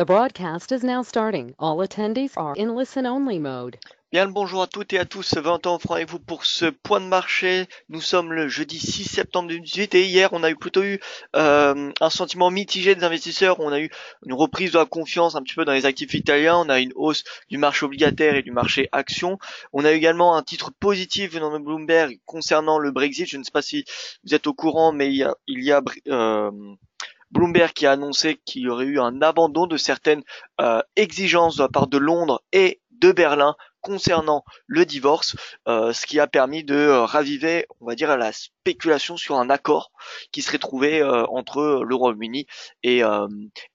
The broadcast is now starting. All attendees are in listen-only mode. Bien le bonjour à toutes et à tous, 20 ans francs avec vous pour ce point de marché. Nous sommes le jeudi 6 septembre 2018 et hier on a plutôt eu un sentiment mitigé des investisseurs. On a eu une reprise de la confiance un petit peu dans les actifs italiens, on a une hausse du marché obligataire et du marché action. On a également un titre positif venant de Bloomberg concernant le Brexit. Je ne sais pas si vous êtes au courant, mais il y a Bloomberg qui a annoncé qu'il y aurait eu un abandon de certaines exigences de la part de Londres et de Berlin concernant le divorce, ce qui a permis de raviver, on va dire, la spéculation sur un accord qui serait trouvé entre le Royaume-Uni et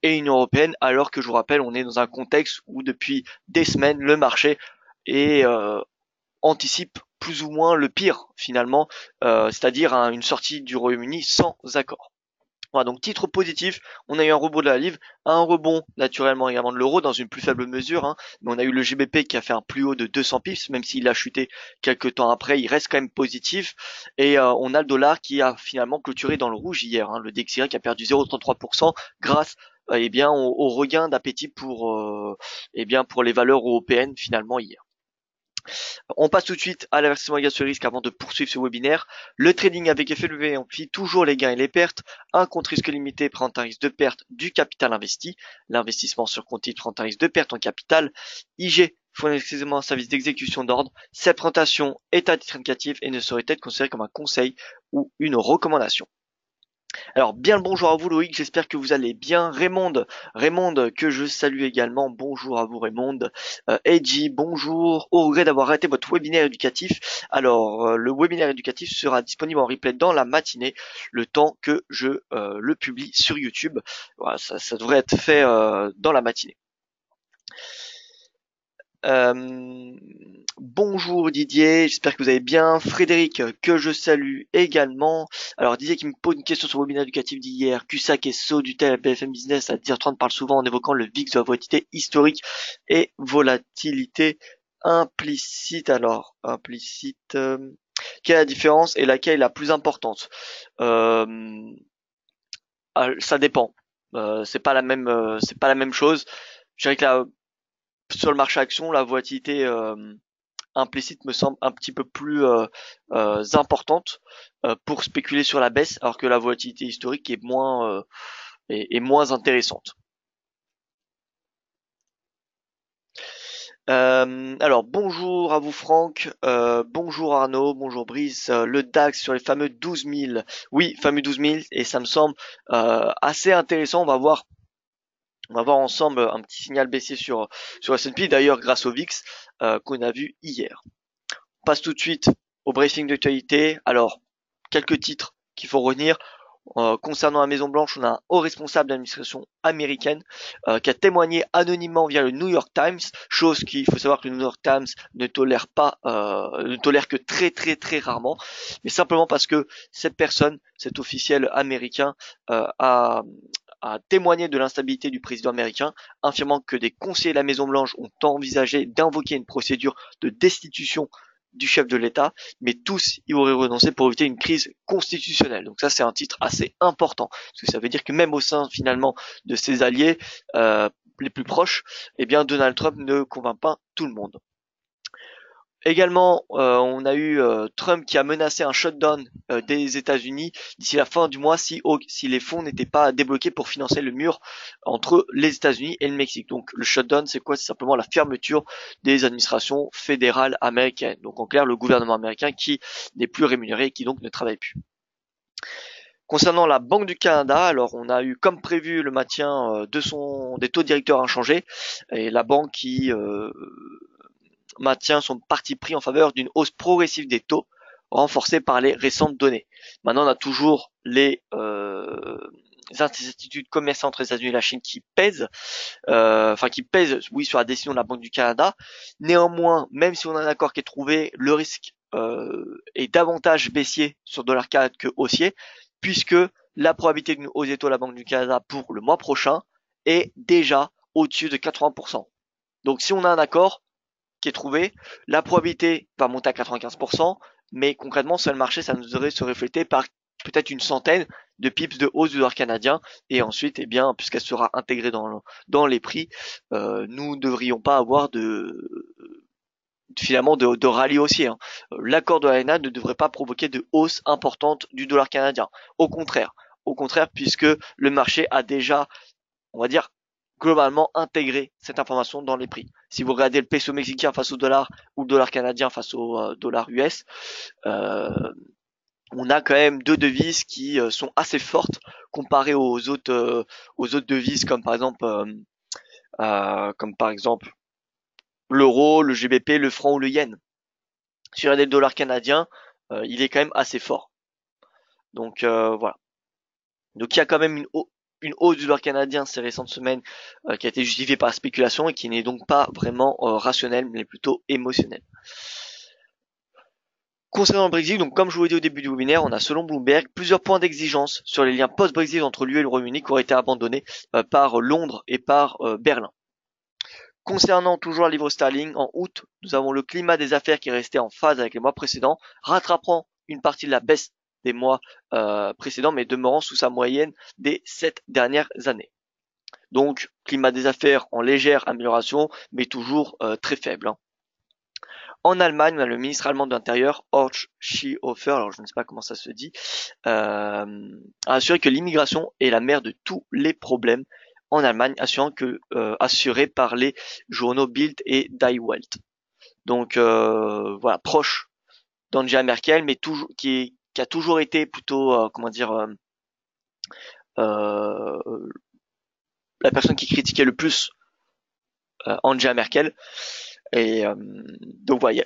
l'Union européenne, alors que je vous rappelle, on est dans un contexte où depuis des semaines, le marché anticipe plus ou moins le pire finalement, c'est-à-dire une sortie du Royaume-Uni sans accord. Voilà, donc titre positif, on a eu un rebond de la livre, un rebond naturellement également de l'euro dans une plus faible mesure, hein, mais on a eu le GBP qui a fait un plus haut de 200 pips, même s'il a chuté quelques temps après, il reste quand même positif, et on a le dollar qui a finalement clôturé dans le rouge hier, hein, le DXY qui a perdu 0,33% grâce eh bien au regain d'appétit pour les valeurs européennes finalement hier. On passe tout de suite à l'avertissement égale ce risque avant de poursuivre ce webinaire. Le trading avec effet levé amplifie toujours les gains et les pertes. Un compte risque limité prend un risque de perte du capital investi. L'investissement sur compte titre prend un risque de perte en capital. IG fournit exclusivement un service d'exécution d'ordre. Cette présentation est à titre indicatif et ne saurait être considérée comme un conseil ou une recommandation. Alors bien le bonjour à vous Loïc, j'espère que vous allez bien. Raymond que je salue également, bonjour à vous Raymond. Edgy, bonjour, au regret d'avoir raté votre webinaire éducatif. Alors le webinaire éducatif sera disponible en replay dans la matinée, le temps que je le publie sur YouTube. Voilà, ça devrait être fait dans la matinée. Bonjour Didier, j'espère que vous allez bien. Frédéric, que je salue également. Alors Didier qui me pose une question sur le webinaire éducatif d'hier. Cusack et Saudutel, BFM Business à 10h30 parle souvent en évoquant le VIX de la volatilité historique et volatilité implicite. Alors, implicite, quelle est la différence et laquelle est la plus importante? euh, Ça dépend. C'est pas la même chose. Je dirais que sur le marché action, la volatilité implicite me semble un petit peu plus importante pour spéculer sur la baisse, alors que la volatilité historique est moins intéressante. Alors bonjour à vous Franck, bonjour Arnaud, bonjour Brice. Le DAX sur les fameux 12 000, oui, fameux 12 000, et ça me semble assez intéressant. On va voir ensemble un petit signal baissier sur S&P, d'ailleurs grâce au VIX qu'on a vu hier. On passe tout de suite au briefing d'actualité. Alors, quelques titres qu'il faut retenir. Concernant la Maison Blanche, on a un haut responsable d'administration américaine qui a témoigné anonymement via le New York Times, chose qu'il faut savoir que le New York Times ne tolère que très très très rarement, mais simplement parce que cette personne, cet officiel américain, a témoigné de l'instabilité du président américain, affirmant que des conseillers de la Maison Blanche ont envisagé d'invoquer une procédure de destitution du chef de l'État, mais tous y auraient renoncé pour éviter une crise constitutionnelle. Donc ça, c'est un titre assez important, parce que ça veut dire que même au sein finalement de ses alliés les plus proches, eh bien Donald Trump ne convainc pas tout le monde. Également, on a eu Trump qui a menacé un shutdown des États-Unis d'ici la fin du mois si les fonds n'étaient pas débloqués pour financer le mur entre les États-Unis et le Mexique. Donc le shutdown, c'est quoi? C'est simplement la fermeture des administrations fédérales américaines. Donc en clair, le gouvernement américain qui n'est plus rémunéré et qui donc ne travaille plus. Concernant la Banque du Canada, alors on a eu comme prévu le maintien des taux directeurs inchangés et la banque qui maintient son parti pris en faveur d'une hausse progressive des taux, renforcée par les récentes données. Maintenant, on a toujours les incertitudes commerciales entre les États-Unis et la Chine qui pèsent, oui, sur la décision de la Banque du Canada. Néanmoins, même si on a un accord qui est trouvé, le risque est davantage baissier sur dollar CAD que haussier, puisque la probabilité d'une hausse des taux de la Banque du Canada pour le mois prochain est déjà au-dessus de 80%. Donc si on a un accord qui est trouvé, la probabilité va monter à 95%, mais concrètement sur le marché, ça nous devrait se refléter par peut-être une centaine, de pips de hausse du dollar canadien, et ensuite, eh bien, puisqu'elle sera intégrée dans les prix, nous ne devrions pas avoir finalement de rallye haussier, hein. L'accord de l'ANA ne devrait pas provoquer de hausse importante du dollar canadien. Au contraire, puisque le marché a déjà, on va dire, globalement intégrer cette information dans les prix. Si vous regardez le peso mexicain face au dollar ou le dollar canadien face au dollar US, euh, on a quand même deux devises qui sont assez fortes comparées aux autres devises comme par exemple l'euro, le GBP, le franc ou le yen. Si vous regardez le dollar canadien, il est quand même assez fort. Donc voilà. Donc il y a quand même une hausse du dollar canadien ces récentes semaines qui a été justifiée par la spéculation et qui n'est donc pas vraiment rationnelle mais plutôt émotionnelle. Concernant le Brexit, donc comme je vous l'ai dit au début du webinaire, on a selon Bloomberg plusieurs points d'exigence sur les liens post-Brexit entre l'UE et le Royaume-Uni qui auraient été abandonnés par Londres et par Berlin. Concernant toujours la livre sterling, en août, nous avons le climat des affaires qui est resté en phase avec les mois précédents, rattrapant une partie de la baisse des mois précédents, mais demeurant sous sa moyenne des 7 dernières années. Donc, climat des affaires en légère amélioration, mais toujours très faible, hein. En Allemagne, on a le ministre allemand de l'Intérieur, Horst Seehofer, alors je ne sais pas comment ça se dit, a assuré que l'immigration est la mère de tous les problèmes en Allemagne, assuré par les journaux Bild et Die Welt. Donc voilà, proche d'Angela Merkel, mais qui a toujours été plutôt, la personne qui critiquait le plus Angela Merkel. Et donc voilà,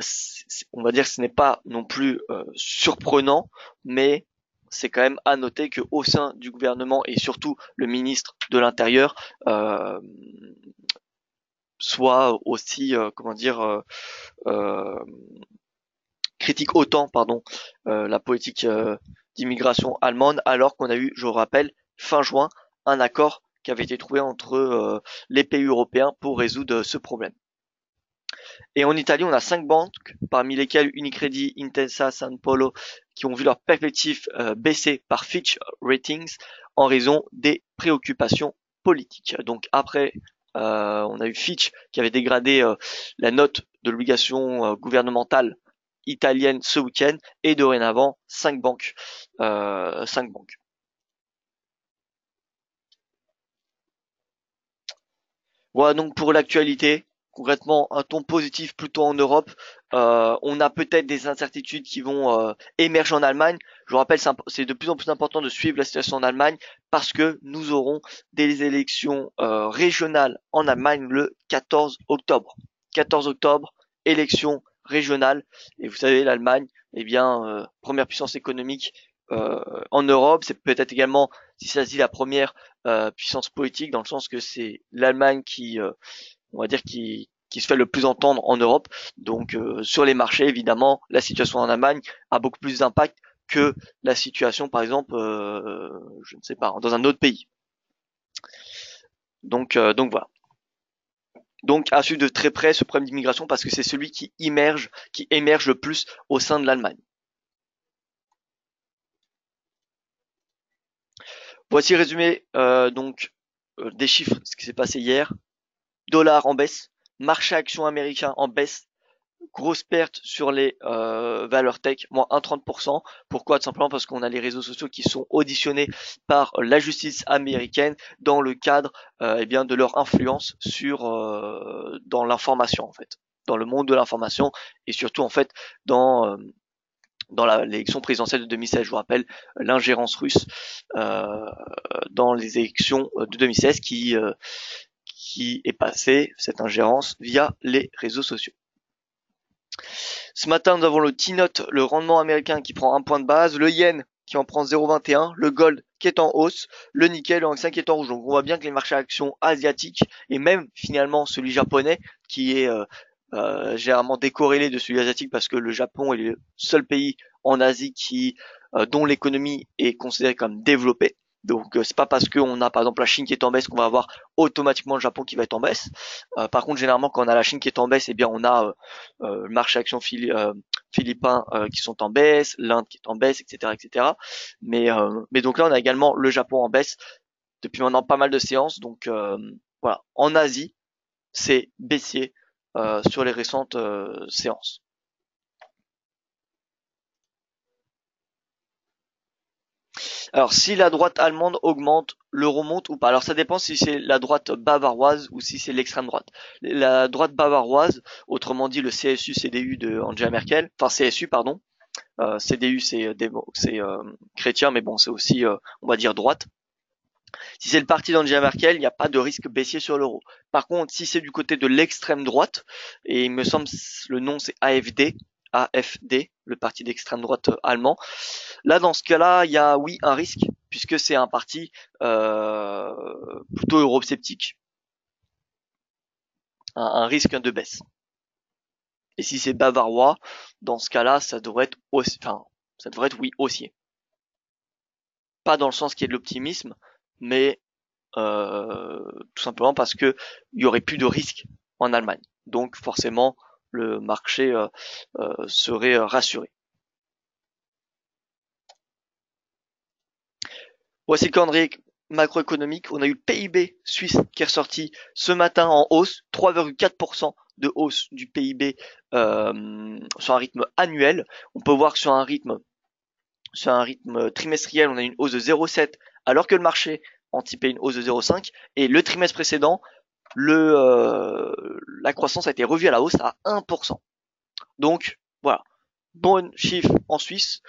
on va dire que ce n'est pas non plus surprenant, mais c'est quand même à noter que au sein du gouvernement et surtout le ministre de l'Intérieur soit aussi critique autant la politique d'immigration allemande, alors qu'on a eu, je vous rappelle, fin juin, un accord qui avait été trouvé entre les pays européens pour résoudre ce problème. Et en Italie, on a 5 banques, parmi lesquelles Unicredit, Intesa Sanpaolo, qui ont vu leurs perspectives baisser par Fitch Ratings en raison des préoccupations politiques. Donc après, on a eu Fitch qui avait dégradé la note de l'obligation gouvernementale italienne ce week-end, et dorénavant 5 banques. 5 banques. Voilà donc pour l'actualité. Concrètement, un ton positif plutôt en Europe. On a peut-être des incertitudes qui vont émerger en Allemagne. Je vous rappelle, c'est de plus en plus important de suivre la situation en Allemagne parce que nous aurons des élections régionales en Allemagne le 14 octobre. 14 octobre, élections régionales. Et vous savez, l'Allemagne, eh bien, première puissance économique en Europe. C'est peut-être également, si ça se dit, la première puissance politique, dans le sens que c'est l'Allemagne on va dire, qui se fait le plus entendre en Europe. Donc sur les marchés, évidemment, la situation en Allemagne a beaucoup plus d'impact que la situation, par exemple, je ne sais pas, dans un autre pays. Donc voilà. Donc à suivre de très près ce problème d'immigration parce que c'est celui qui émerge le plus au sein de l'Allemagne. Voici le résumé des chiffres, ce qui s'est passé hier. Dollar en baisse, marché action américain en baisse, grosse perte sur les valeurs tech, moins 1,30%. Pourquoi? Tout simplement parce qu'on a les réseaux sociaux qui sont auditionnés par la justice américaine dans le cadre bien de leur influence sur dans l'information en fait, dans le monde de l'information et surtout en fait dans l'élection présidentielle de 2016. Je vous rappelle l'ingérence russe dans les élections de 2016 qui est passée, cette ingérence, via les réseaux sociaux. Ce matin, nous avons le T-Note, le rendement américain qui prend un point de base, le yen qui en prend 0,21, le gold qui est en hausse, le nickel en 5 qui est en rouge. Donc on voit bien que les marchés actions asiatiques et même finalement celui japonais qui est généralement décorrélé de celui asiatique parce que le Japon est le seul pays en Asie dont l'économie est considérée comme développée. Donc c'est pas parce qu'on a par exemple la Chine qui est en baisse qu'on va avoir automatiquement le Japon qui va être en baisse. Par contre, généralement quand on a la Chine qui est en baisse, eh bien on a le marché action philippin qui sont en baisse, l'Inde qui est en baisse, etc., etc. Mais donc là on a également le Japon en baisse depuis maintenant pas mal de séances. Donc voilà, en Asie c'est baissier sur les récentes séances. Alors, si la droite allemande augmente, l'euro monte ou pas. Alors, ça dépend si c'est la droite bavaroise ou si c'est l'extrême droite. La droite bavaroise, autrement dit le CSU-CDU de Angela Merkel, enfin CSU, pardon. CDU, c'est chrétien, mais bon, c'est aussi, on va dire, droite. Si c'est le parti d'Angela Merkel, il n'y a pas de risque baissier sur l'euro. Par contre, si c'est du côté de l'extrême droite, et il me semble le nom c'est AfD, AfD, le parti d'extrême droite allemand. Là, dans ce cas-là, il y a oui un risque puisque c'est un parti plutôt eurosceptique, un risque de baisse. Et si c'est bavarois, dans ce cas-là, ça devrait être ça devrait être oui haussier. Pas dans le sens qui est de l'optimisme, mais tout simplement parce que il y aurait plus de risque en Allemagne. Donc forcément, le marché serait rassuré. Voici le calendrier macroéconomique. On a eu le PIB suisse qui est ressorti ce matin en hausse, 3,4% de hausse du PIB sur un rythme annuel. On peut voir que sur un rythme trimestriel, on a une hausse de 0,7 alors que le marché anticipait une hausse de 0,5 et le trimestre précédent, la croissance a été revue à la hausse à 1%. Donc voilà, bon chiffre en Suisse.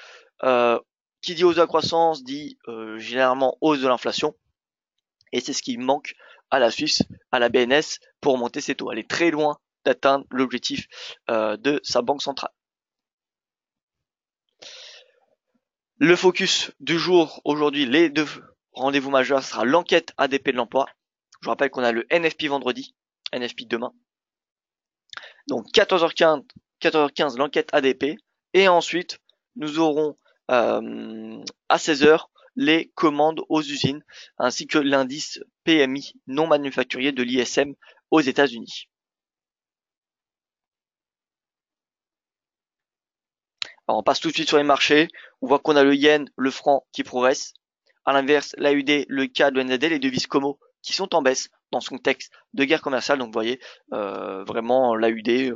Qui dit hausse de la croissance dit généralement hausse de l'inflation. Et c'est ce qui manque à la Suisse, à la BNS, pour monter ses taux. Elle est très loin d'atteindre l'objectif de sa banque centrale. Le focus du jour aujourd'hui, les deux rendez-vous majeurs, sera l'enquête ADP de l'emploi. Je vous rappelle qu'on a le NFP vendredi, NFP demain. Donc 14h15 l'enquête ADP. Et ensuite, nous aurons à 16h les commandes aux usines, ainsi que l'indice PMI non manufacturier de l'ISM aux États-Unis. Alors on passe tout de suite sur les marchés. On voit qu'on a le yen, le franc qui progresse. À l'inverse, l'AUD, le CAD, le NZD, les devises Como qui sont en baisse dans ce contexte de guerre commerciale. Donc vous voyez, vraiment l'AUD,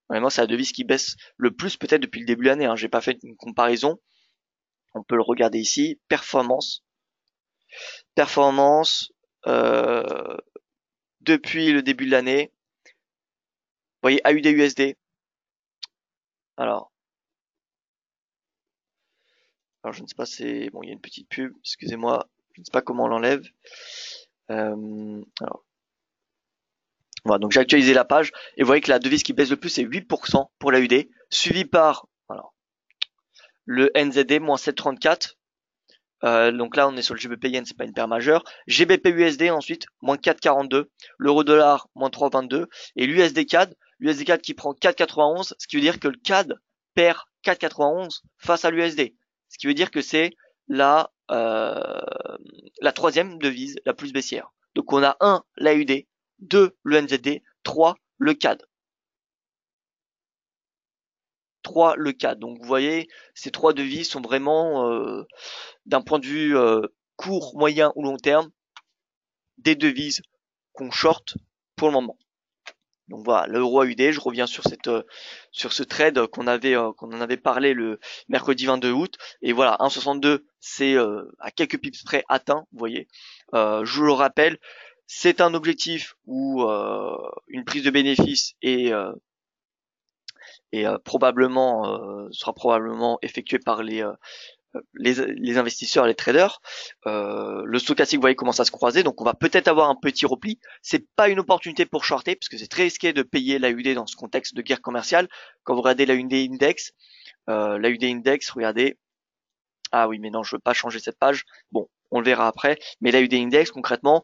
vraiment c'est la devise qui baisse le plus peut-être depuis le début de l'année. Hein. J'ai pas fait une comparaison. On peut le regarder ici. Performance depuis le début de l'année. Vous voyez AUD USD. Alors je ne sais pas, c'est bon, il y a une petite pub. Excusez-moi, je ne sais pas comment on l'enlève. Alors voilà, donc j'ai actualisé la page et vous voyez que la devise qui baisse le plus c'est 8% pour l'AUD, suivi par le NZD moins 7,34. Donc là on est sur le GBP Yen, c'est pas une paire majeure. GBP USD ensuite moins 4,42, l'euro dollar moins 3,22 et l'USD CAD qui prend 4,91, ce qui veut dire que le CAD perd 4,91 face à l'USD. Ce qui veut dire que c'est la troisième devise la plus baissière. Donc on a 1 l'AUD, 2 le NZD, 3 le CAD. 3 le CAD. Donc vous voyez, ces trois devises sont vraiment, d'un point de vue court, moyen ou long terme, des devises qu'on short pour le moment. Donc voilà, l'euro AUD, je reviens sur sur ce trade qu'on en avait parlé le mercredi 22 août. Et voilà, 1,62, c'est à quelques pips près atteint, vous voyez. Je le rappelle, c'est un objectif ou une prise de bénéfice sera probablement effectuée par les investisseurs et les traders. Le stochastique, vous voyez, commence à se croiser, donc on va peut-être avoir un petit repli. C'est pas une opportunité pour shorter, parce que c'est très risqué de payer l'AUD dans ce contexte de guerre commerciale. Quand vous regardez l'AUD Index, regardez. Ah oui, mais non, je veux pas changer cette page. Bon, on le verra après. Mais l'AUD Index, concrètement,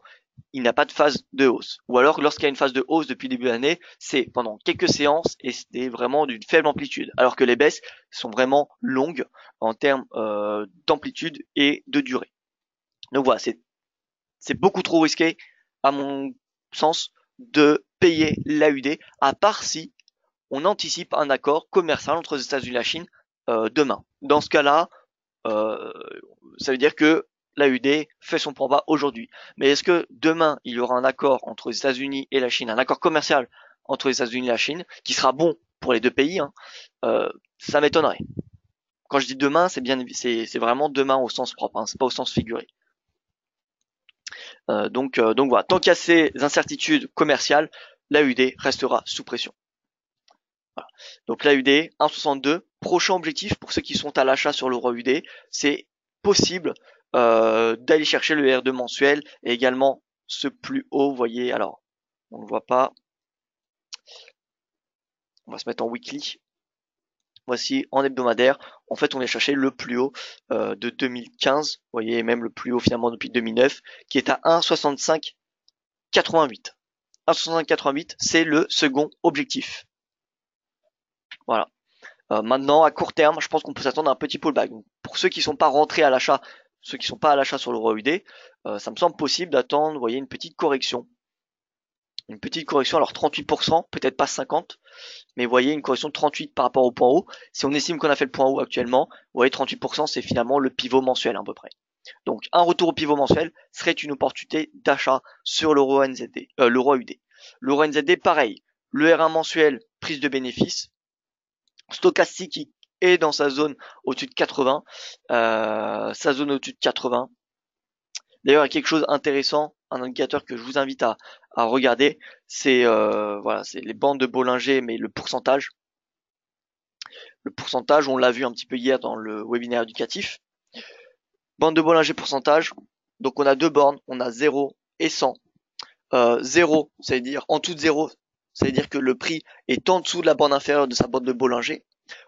il n'a pas de phase de hausse. Ou alors, lorsqu'il y a une phase de hausse depuis le début de l'année, c'est pendant quelques séances et c'est vraiment d'une faible amplitude. Alors que les baisses sont vraiment longues en termes d'amplitude et de durée. Donc voilà, c'est beaucoup trop risqué, à mon sens, de payer l'AUD, à part si on anticipe un accord commercial entre les États-Unis et la Chine demain. Dans ce cas-là, euh, ça veut dire que l'AUD fait son point bas aujourd'hui. Mais est-ce que demain, il y aura un accord entre les États-Unis et la Chine, un accord commercial entre les États-Unis et la Chine, qui sera bon pour les deux pays, hein, ça m'étonnerait. Quand je dis demain, c'est vraiment demain au sens propre, hein, c'est pas au sens figuré. Donc voilà, tant qu'il y a ces incertitudes commerciales, l'AUD restera sous pression. Voilà. Donc l'AUD 1,62, prochain objectif pour ceux qui sont à l'achat sur l'euro UD, c'est possible d'aller chercher le R2 mensuel et également ce plus haut, vous voyez, alors on ne voit pas, on va se mettre en weekly. Voici en hebdomadaire, en fait on est chercher le plus haut de 2015, vous voyez, même le plus haut finalement depuis 2009, qui est à 1,6588. 1,6588, c'est le second objectif. Voilà. Maintenant, à court terme, je pense qu'on peut s'attendre à un petit pullback. Donc, pour ceux qui sont pas rentrés à l'achat, ceux qui sont pas à l'achat sur l'euro UD, ça me semble possible d'attendre, vous voyez, une petite correction. Une petite correction, alors 38%, peut-être pas 50, mais vous voyez, une correction de 38 par rapport au point haut. Si on estime qu'on a fait le point haut actuellement, vous voyez, 38%, c'est finalement le pivot mensuel à peu près. Donc, un retour au pivot mensuel serait une opportunité d'achat sur l'euro NZD, l'euro UD. L'euro NZD, pareil. Le R1 mensuel, prise de bénéfice. Stochastique qui est dans sa zone au-dessus de 80, sa zone au-dessus de 80. D'ailleurs, il y a quelque chose d'intéressant, un indicateur que je vous invite à regarder, c'est voilà, c'est les bandes de Bollinger, mais le pourcentage. Le pourcentage, on l'a vu un petit peu hier dans le webinaire éducatif. Bande de Bollinger pourcentage. Donc on a deux bornes, on a 0 et 100. 0, ça veut dire en dessous de 0, ça veut dire que le prix est en dessous de la bande inférieure de sa bande de Bollinger.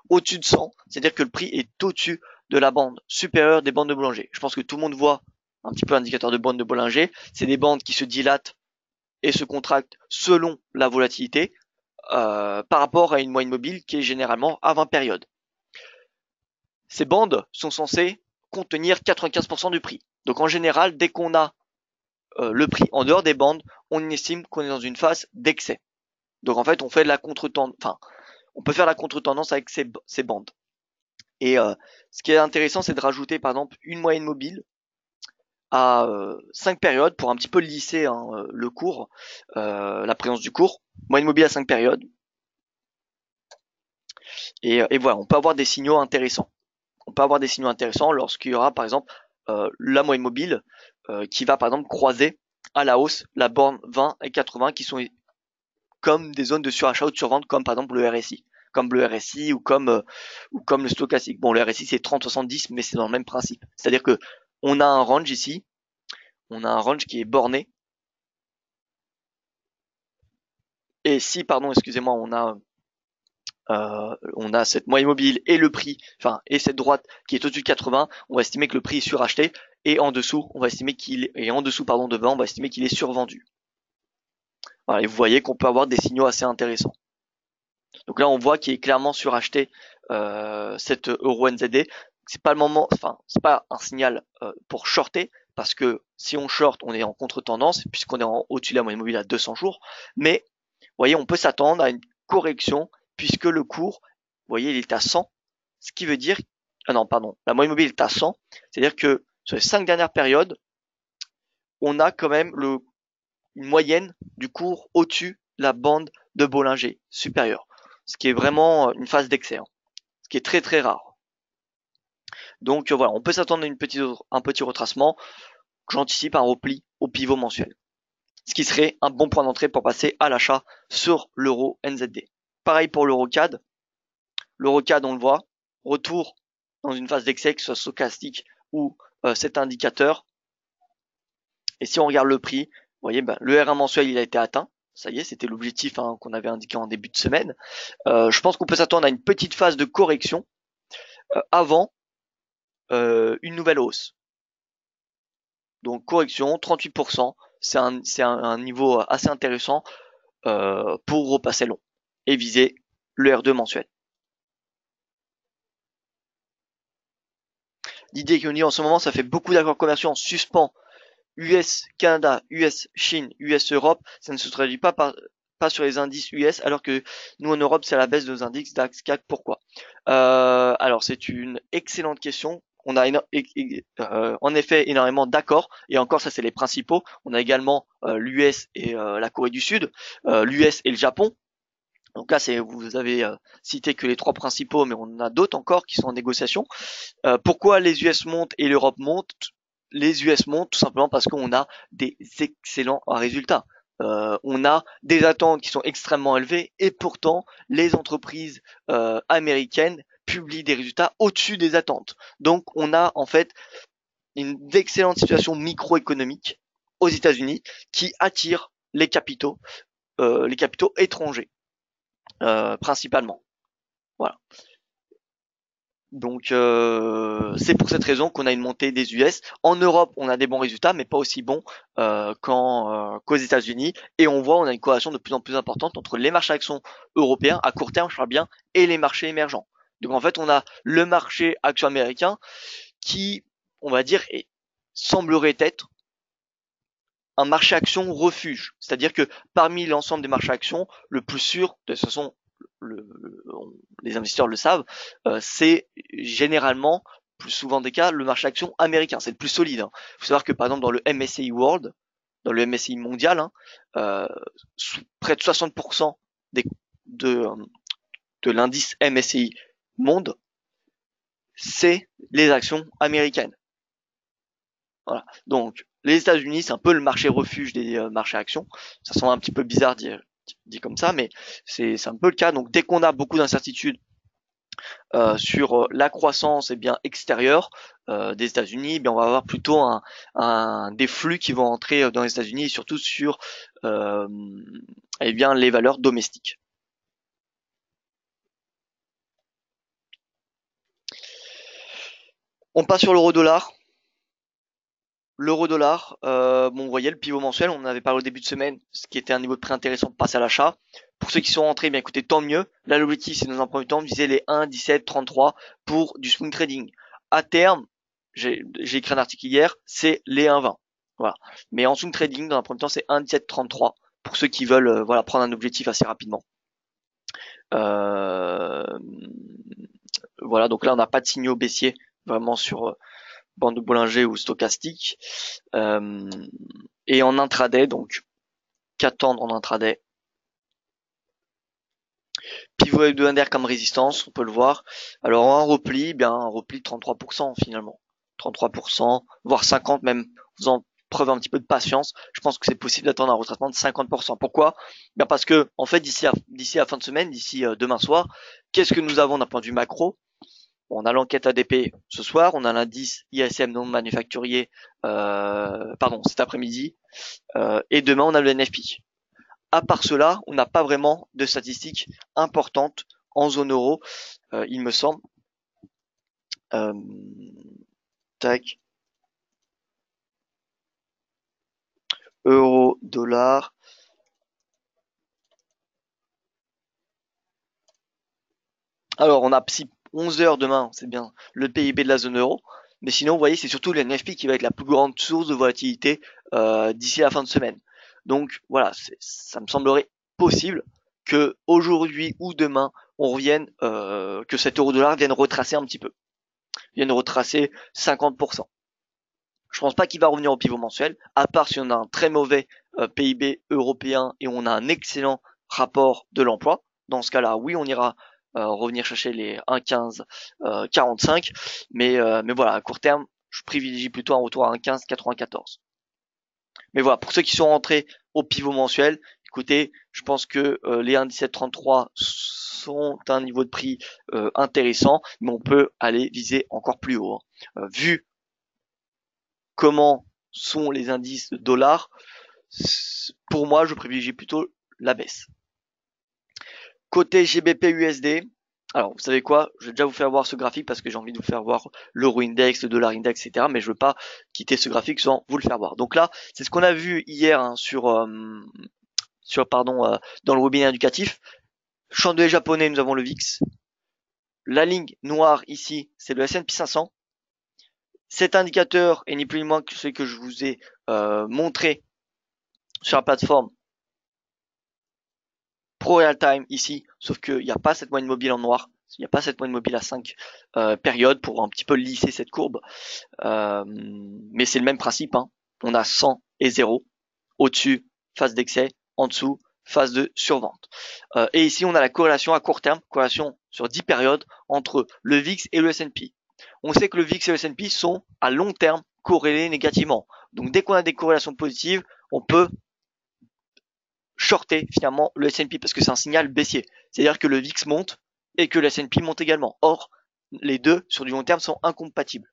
Au-dessus de 100, c'est-à-dire que le prix est au-dessus de la bande supérieure des bandes de Bollinger. Je pense que tout le monde voit un petit peu l'indicateur de bande de Bollinger. C'est des bandes qui se dilatent et se contractent selon la volatilité par rapport à une moyenne mobile qui est généralement à 20 périodes. Ces bandes sont censées contenir 95% du prix. Donc en général, dès qu'on a le prix en dehors des bandes, on estime qu'on est dans une phase d'excès. Donc en fait, on fait de la contre-tendance, enfin, on peut faire la contre-tendance avec ces bandes. Et ce qui est intéressant, c'est de rajouter par exemple une moyenne mobile à 5 périodes pour un petit peu lisser hein, le cours, la présence du cours. Moyenne mobile à 5 périodes. Et voilà, on peut avoir des signaux intéressants. On peut avoir des signaux intéressants lorsqu'il y aura par exemple la moyenne mobile qui va par exemple croiser à la hausse la borne 20 et 80 qui sont comme des zones de surachat ou de survente comme par exemple le RSI. Comme le RSI ou comme le stochastique. Bon, le RSI c'est 30-70, mais c'est dans le même principe. C'est-à-dire que on a un range ici, on a un range qui est borné. Et si, pardon, excusez-moi, on a cette moyenne mobile et le prix, enfin, et cette droite qui est au-dessus de 80, on va estimer que le prix est suracheté, et en dessous, on va estimer en dessous, pardon, devant, on va estimer qu'il est survendu. Voilà, et vous voyez qu'on peut avoir des signaux assez intéressants. Donc là, on voit qu'il est clairement suracheté cette euro NZD. C'est pas le moment, enfin, c'est pas un signal pour shorter parce que si on short, on est en contre-tendance puisqu'on est au-dessus de la moyenne mobile à 200 jours. Mais, vous voyez, on peut s'attendre à une correction puisque le cours, vous voyez, il est à 100, ce qui veut dire, ah non, pardon, la moyenne mobile est à 100, c'est-à-dire que sur les 5 dernières périodes, on a quand même une moyenne du cours au-dessus de la bande de Bollinger supérieure, ce qui est vraiment une phase d'excès, hein, ce qui est très très rare. Donc voilà, on peut s'attendre à un petit retracement. J'anticipe un repli au pivot mensuel, ce qui serait un bon point d'entrée pour passer à l'achat sur l'euro NZD. Pareil pour l'euro CAD. L'euro CAD, on le voit, retour dans une phase d'excès, que ce soit stochastique ou cet indicateur. Et si on regarde le prix, vous voyez, ben, le R1 mensuel, il a été atteint. Ça y est, c'était l'objectif hein, qu'on avait indiqué en début de semaine. Je pense qu'on peut s'attendre à une petite phase de correction avant une nouvelle hausse. Donc correction, 38%, c'est un niveau assez intéressant pour repasser long et viser le R2 mensuel. L'idée qu'on dit en ce moment, ça fait beaucoup d'accords commerciaux en suspens. US, Canada, US, Chine, US, Europe, ça ne se traduit pas sur les indices US, alors que nous en Europe, c'est à la baisse de nos indices DAX, CAC. Pourquoi? Alors c'est une excellente question. On a en effet énormément d'accords, et encore ça c'est les principaux. On a également l'US et la Corée du Sud, l'US et le Japon. Donc là, vous avez cité que les trois principaux, mais on en a d'autres encore qui sont en négociation. Pourquoi les US montent et l'Europe monte? Les US montent tout simplement parce qu'on a des excellents résultats. On a des attentes qui sont extrêmement élevées et pourtant les entreprises américaines publient des résultats au-dessus des attentes. Donc on a en fait une excellente situation microéconomique aux États-Unis qui attire les capitaux étrangers principalement. Voilà. Donc c'est pour cette raison qu'on a une montée des US. En Europe, on a des bons résultats, mais pas aussi bons qu'aux États-Unis. Et on a une corrélation de plus en plus importante entre les marchés actions européens à court terme, je parle bien, et les marchés émergents. Donc en fait, on a le marché action américain qui, on va dire, semblerait être un marché action refuge. C'est-à-dire que parmi l'ensemble des marchés actions, le plus sûr, de toute façon, les investisseurs le savent, c'est généralement, plus souvent des cas, le marché action américain. C'est le plus solide. Il faut savoir que par exemple dans le MSCI World, dans le MSCI mondial, près de 60% de, de l'indice MSCI monde, c'est les actions américaines. Voilà. Donc les États-Unis, c'est un peu le marché refuge des marchés actions. Ça semble un petit peu bizarre dit comme ça, mais c'est un peu le cas. Donc dès qu'on a beaucoup d'incertitudes sur la croissance bien extérieure des États-Unis, eh bien on va avoir plutôt des flux qui vont entrer dans les États-Unis et surtout sur bien les valeurs domestiques. On passe sur l'euro-dollar. L'euro-dollar, vous voyez le pivot mensuel, on en avait parlé au début de semaine, ce qui était un niveau de prix intéressant de passer à l'achat. Pour ceux qui sont rentrés, bien écoutez, tant mieux. Là, l'objectif, c'est dans un premier temps de viser les 1,1733 pour du swing trading. À terme, j'ai écrit un article hier, c'est les 1,20. Voilà. Mais en swing trading, dans un premier temps, c'est 1,1733 pour ceux qui veulent prendre un objectif assez rapidement. Voilà, donc là, on n'a pas de signaux baissiers vraiment sur bande de Bollinger ou stochastique. Et en intraday, donc qu'attendre en intraday? Pivot hebdomadaire comme résistance, on peut le voir. Alors un repli de 33% finalement. 33%, voire 50% même, faisant preuve un petit peu de patience. Je pense que c'est possible d'attendre un retraitement de 50%. Pourquoi? Parce que en fait d'ici la fin de semaine, d'ici demain soir, qu'est-ce que nous avons d'un point de vue macro? On a l'enquête ADP ce soir, on a l'indice ISM non manufacturier cet après-midi, et demain on a le NFP. À part cela, on n'a pas vraiment de statistiques importantes en zone euro, il me semble. Tac. Euro, dollar. Alors on a 11 heures demain, c'est bien le PIB de la zone euro. Mais sinon, vous voyez, c'est surtout le NFP qui va être la plus grande source de volatilité d'ici la fin de semaine. Donc voilà, ça me semblerait possible que aujourd'hui ou demain, on revienne, que cet euro-dollar vienne retracer un petit peu, vienne retracer 50%. Je pense pas qu'il va revenir au pivot mensuel, à part si on a un très mauvais PIB européen et on a un excellent rapport de l'emploi. Dans ce cas-là, oui, on ira revenir chercher les 1,15 45, mais voilà, à court terme, je privilégie plutôt un retour à 1,15 94. Mais voilà, pour ceux qui sont rentrés au pivot mensuel, écoutez, je pense que les 1,1733 sont un niveau de prix intéressant, mais on peut aller viser encore plus haut. Vu comment sont les indices de dollars, pour moi, je privilégie plutôt la baisse. Côté GBP USD, alors vous savez quoi, je vais déjà vous faire voir ce graphique parce que j'ai envie de vous faire voir l'euro index, le dollar index, etc. Mais je veux pas quitter ce graphique sans vous le faire voir. Donc là, c'est ce qu'on a vu hier dans le webinaire éducatif. Chandelier japonais, nous avons le VIX. La ligne noire ici, c'est le S&P 500. Cet indicateur est ni plus ni moins que ce que je vous ai montré sur la plateforme Pro Real Time ici, sauf qu'il n'y a pas cette moyenne mobile en noir, il n'y a pas cette moyenne mobile à 5 périodes pour un petit peu lisser cette courbe. Mais c'est le même principe, hein. On a 100 et 0. Au-dessus, phase d'excès. En dessous, phase de survente. Et ici, on a la corrélation à court terme, corrélation sur 10 périodes entre le VIX et le S&P. On sait que le VIX et le S&P sont à long terme corrélés négativement. Donc dès qu'on a des corrélations positives, on peut shorter finalement le S&P parce que c'est un signal baissier. C'est-à-dire que le VIX monte et que le S&P monte également. Or, les deux sur du long terme sont incompatibles.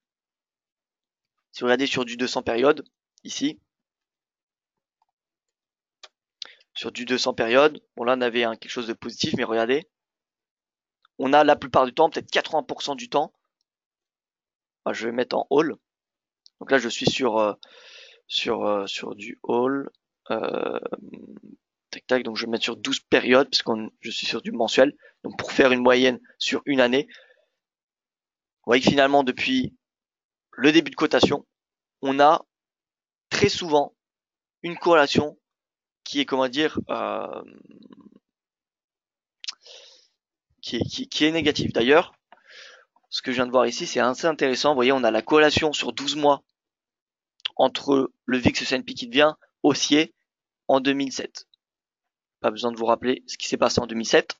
Si vous regardez sur du 200 périodes, ici, sur du 200 périodes, bon là on avait quelque chose de positif, mais regardez, on a la plupart du temps, peut-être 80% du temps, je vais mettre en all, donc là je suis sur du all, tac tac, donc je vais mettre sur 12 périodes, parce que je suis sur du mensuel, donc pour faire une moyenne sur une année, vous voyez que finalement depuis le début de cotation, on a très souvent une corrélation qui est, comment dire, qui est négative. D'ailleurs, ce que je viens de voir ici, c'est assez intéressant. Vous voyez, on a la corrélation sur 12 mois entre le VIX et le S&P qui devient haussier en 2007. Pas besoin de vous rappeler ce qui s'est passé en 2007.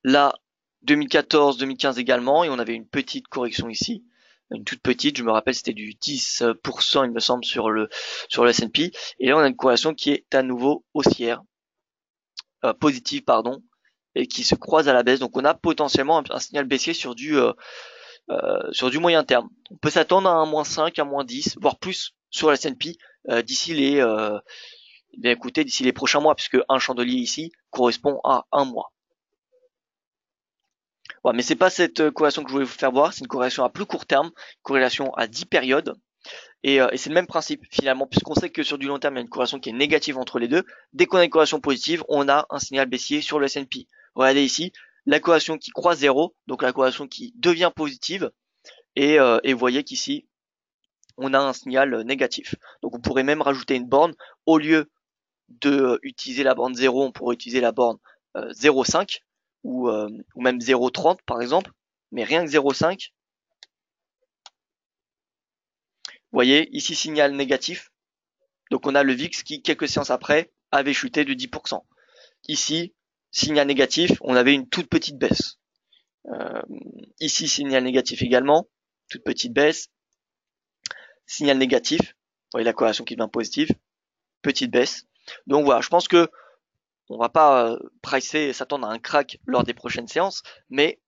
Là, 2014, 2015 également, et on avait une petite correction ici, une toute petite, je me rappelle c'était du 10% il me semble sur le S&P, et là on a une corrélation qui est à nouveau haussière, positive pardon, et qui se croise à la baisse, donc on a potentiellement un signal baissier sur du moyen terme. On peut s'attendre à un -5, un -10, voire plus sur la S&P d'ici d'ici les prochains mois, puisque un chandelier ici correspond à un mois. Ouais, mais c'est pas cette corrélation que je voulais vous faire voir, c'est une corrélation à plus court terme, corrélation à 10 périodes, et c'est le même principe finalement, puisqu'on sait que sur du long terme, il y a une corrélation qui est négative entre les deux. Dès qu'on a une corrélation positive, on a un signal baissier sur le S&P. Regardez ici, la corrélation qui croise 0, donc la corrélation qui devient positive, et vous voyez qu'ici, on a un signal négatif. Donc on pourrait même rajouter une borne, au lieu de utiliser la borne 0, on pourrait utiliser la borne 0,5 ou même 0,30 par exemple, mais rien que 0,5. Vous voyez, ici signal négatif, donc on a le VIX qui, quelques séances après, avait chuté de 10%. Ici, signal négatif, on avait une toute petite baisse. Ici, signal négatif également, toute petite baisse. Signal négatif, vous voyez la corrélation qui devient positive, petite baisse. Donc voilà, je pense que on va pas pricer et s'attendre à un crack lors des prochaines séances, mais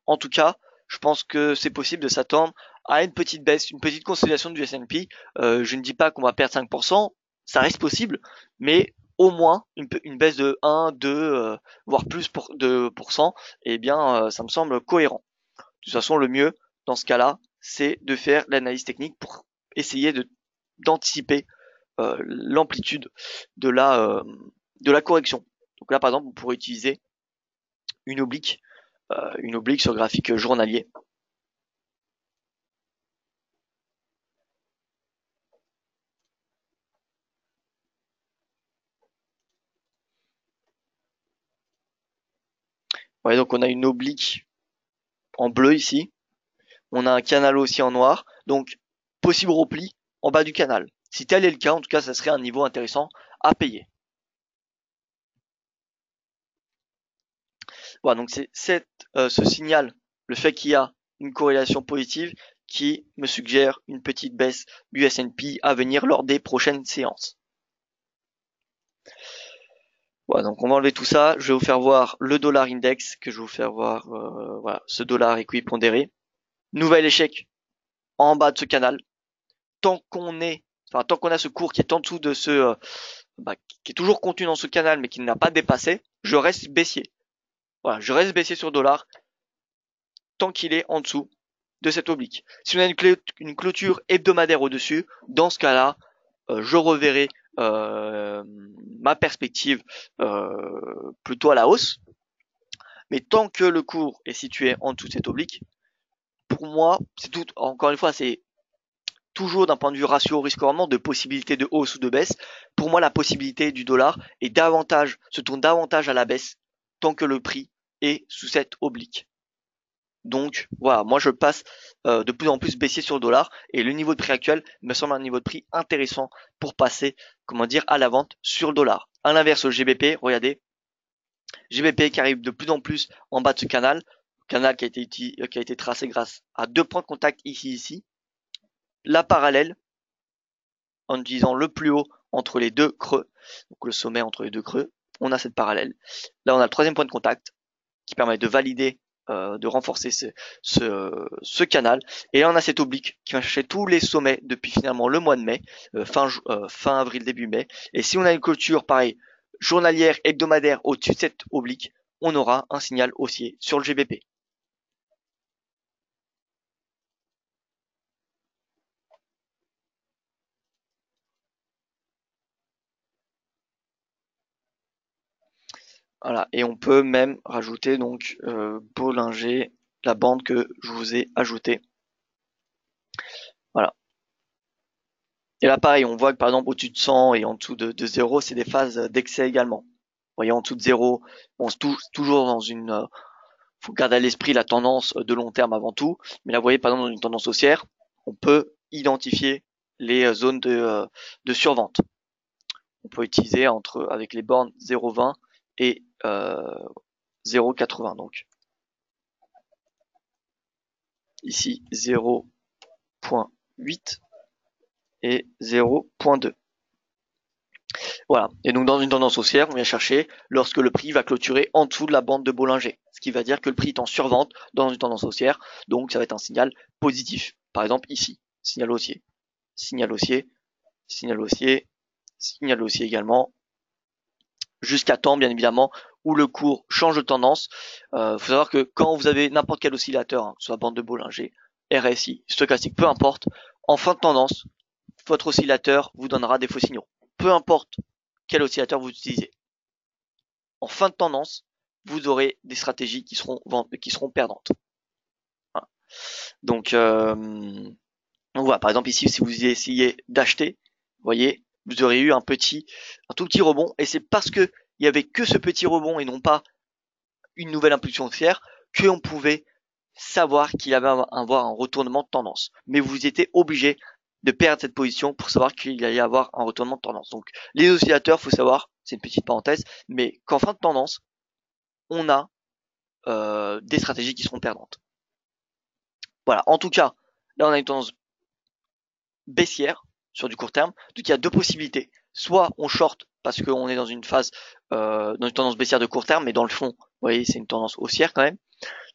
en tout cas, je pense que c'est possible de s'attendre à une petite baisse, une petite consolidation du S&P. Je ne dis pas qu'on va perdre 5%, ça reste possible, mais au moins une baisse de 1, 2, voire plus de pourcents, eh bien, ça me semble cohérent. De toute façon, le mieux dans ce cas-là, c'est de faire l'analyse technique pour essayer d'anticiper l'amplitude de la correction. Donc là, par exemple, vous pourrez utiliser une oblique sur graphique journalier. Ouais, donc on a une oblique en bleu ici. On a un canal aussi en noir. Donc, possible repli en bas du canal. Si tel est le cas, en tout cas, ça serait un niveau intéressant à payer. Voilà, donc c'est ce signal, le fait qu'il y a une corrélation positive, qui me suggère une petite baisse du S&P à venir lors des prochaines séances. Voilà, donc on va enlever tout ça. Je vais vous faire voir le dollar index, que je vais vous faire voir, voilà, ce dollar équipondéré. Nouvel échec en bas de ce canal. Tant qu'on a ce cours qui est en dessous de qui est toujours contenu dans ce canal, mais qui n'a pas dépassé, je reste baissier. Voilà, je reste baissier sur dollar tant qu'il est en dessous de cette oblique. Si on a une clôture hebdomadaire au-dessus, dans ce cas-là, je reverrai ma perspective plutôt à la hausse. Mais tant que le cours est situé en dessous de cette oblique, pour moi, c'est tout, encore une fois, c'est toujours d'un point de vue ratio risque-rendement, de possibilité de hausse ou de baisse. Pour moi, la possibilité du dollar se tourne davantage à la baisse tant que le prix est sous cette oblique. Donc voilà, moi je passe de plus en plus baissier sur le dollar et le niveau de prix actuel me semble un niveau de prix intéressant pour passer, comment dire, à la vente sur le dollar. À l'inverse, le GBP, regardez, GBP qui arrive de plus en plus en bas de ce canal qui a été tracé grâce à deux points de contact ici, la parallèle en utilisant le plus haut entre les deux creux, donc le sommet entre les deux creux, on a cette parallèle. Là on a le troisième point de contact qui permet de valider, de renforcer ce canal. Et là on a cette oblique qui va chercher tous les sommets depuis finalement le mois de mai, fin avril, début mai. Et si on a une clôture pareil, journalière, hebdomadaire au-dessus de cette oblique, on aura un signal haussier sur le GBP. Voilà, et on peut même rajouter donc Bollinger, la bande que je vous ai ajoutée. Voilà. Et là pareil, on voit que par exemple au-dessus de 100 et en dessous de 0, c'est des phases d'excès également. Vous voyez, en dessous de 0, on se touche toujours dans une... faut garder à l'esprit la tendance de long terme avant tout. Mais là, vous voyez, par exemple, dans une tendance haussière, on peut identifier les zones de survente. On peut utiliser avec les bornes 0,20 et 0,80. Donc ici 0,8 et 0,2. Voilà. Et donc dans une tendance haussière, on vient chercher lorsque le prix va clôturer en dessous de la bande de Bollinger. Ce qui va dire que le prix est en survente dans une tendance haussière. Donc ça va être un signal positif. Par exemple ici, signal haussier, signal haussier, signal haussier, signal haussier également. Jusqu'à temps, bien évidemment, où le cours change de tendance. Faut savoir que quand vous avez n'importe quel oscillateur, hein, soit bande de Bollinger, RSI, stochastique, peu importe, en fin de tendance, votre oscillateur vous donnera des faux signaux. Peu importe quel oscillateur vous utilisez. En fin de tendance, vous aurez des stratégies qui seront perdantes. Voilà. Donc voilà, par exemple ici, si vous essayez d'acheter, vous voyez, vous aurez eu un tout petit rebond, et c'est parce que il y avait que ce petit rebond et non pas une nouvelle impulsion haussière qu'on pouvait savoir qu'il allait avoir un retournement de tendance. Mais vous étiez obligé de perdre cette position pour savoir qu'il allait y avoir un retournement de tendance. Donc les oscillateurs, faut savoir, c'est une petite parenthèse, mais qu'en fin de tendance, on a des stratégies qui seront perdantes. Voilà, en tout cas, là on a une tendance baissière sur du court terme. Donc il y a deux possibilités. Soit on short parce qu'on est dans une phase, dans une tendance baissière de court terme, mais dans le fond, vous voyez, c'est une tendance haussière quand même.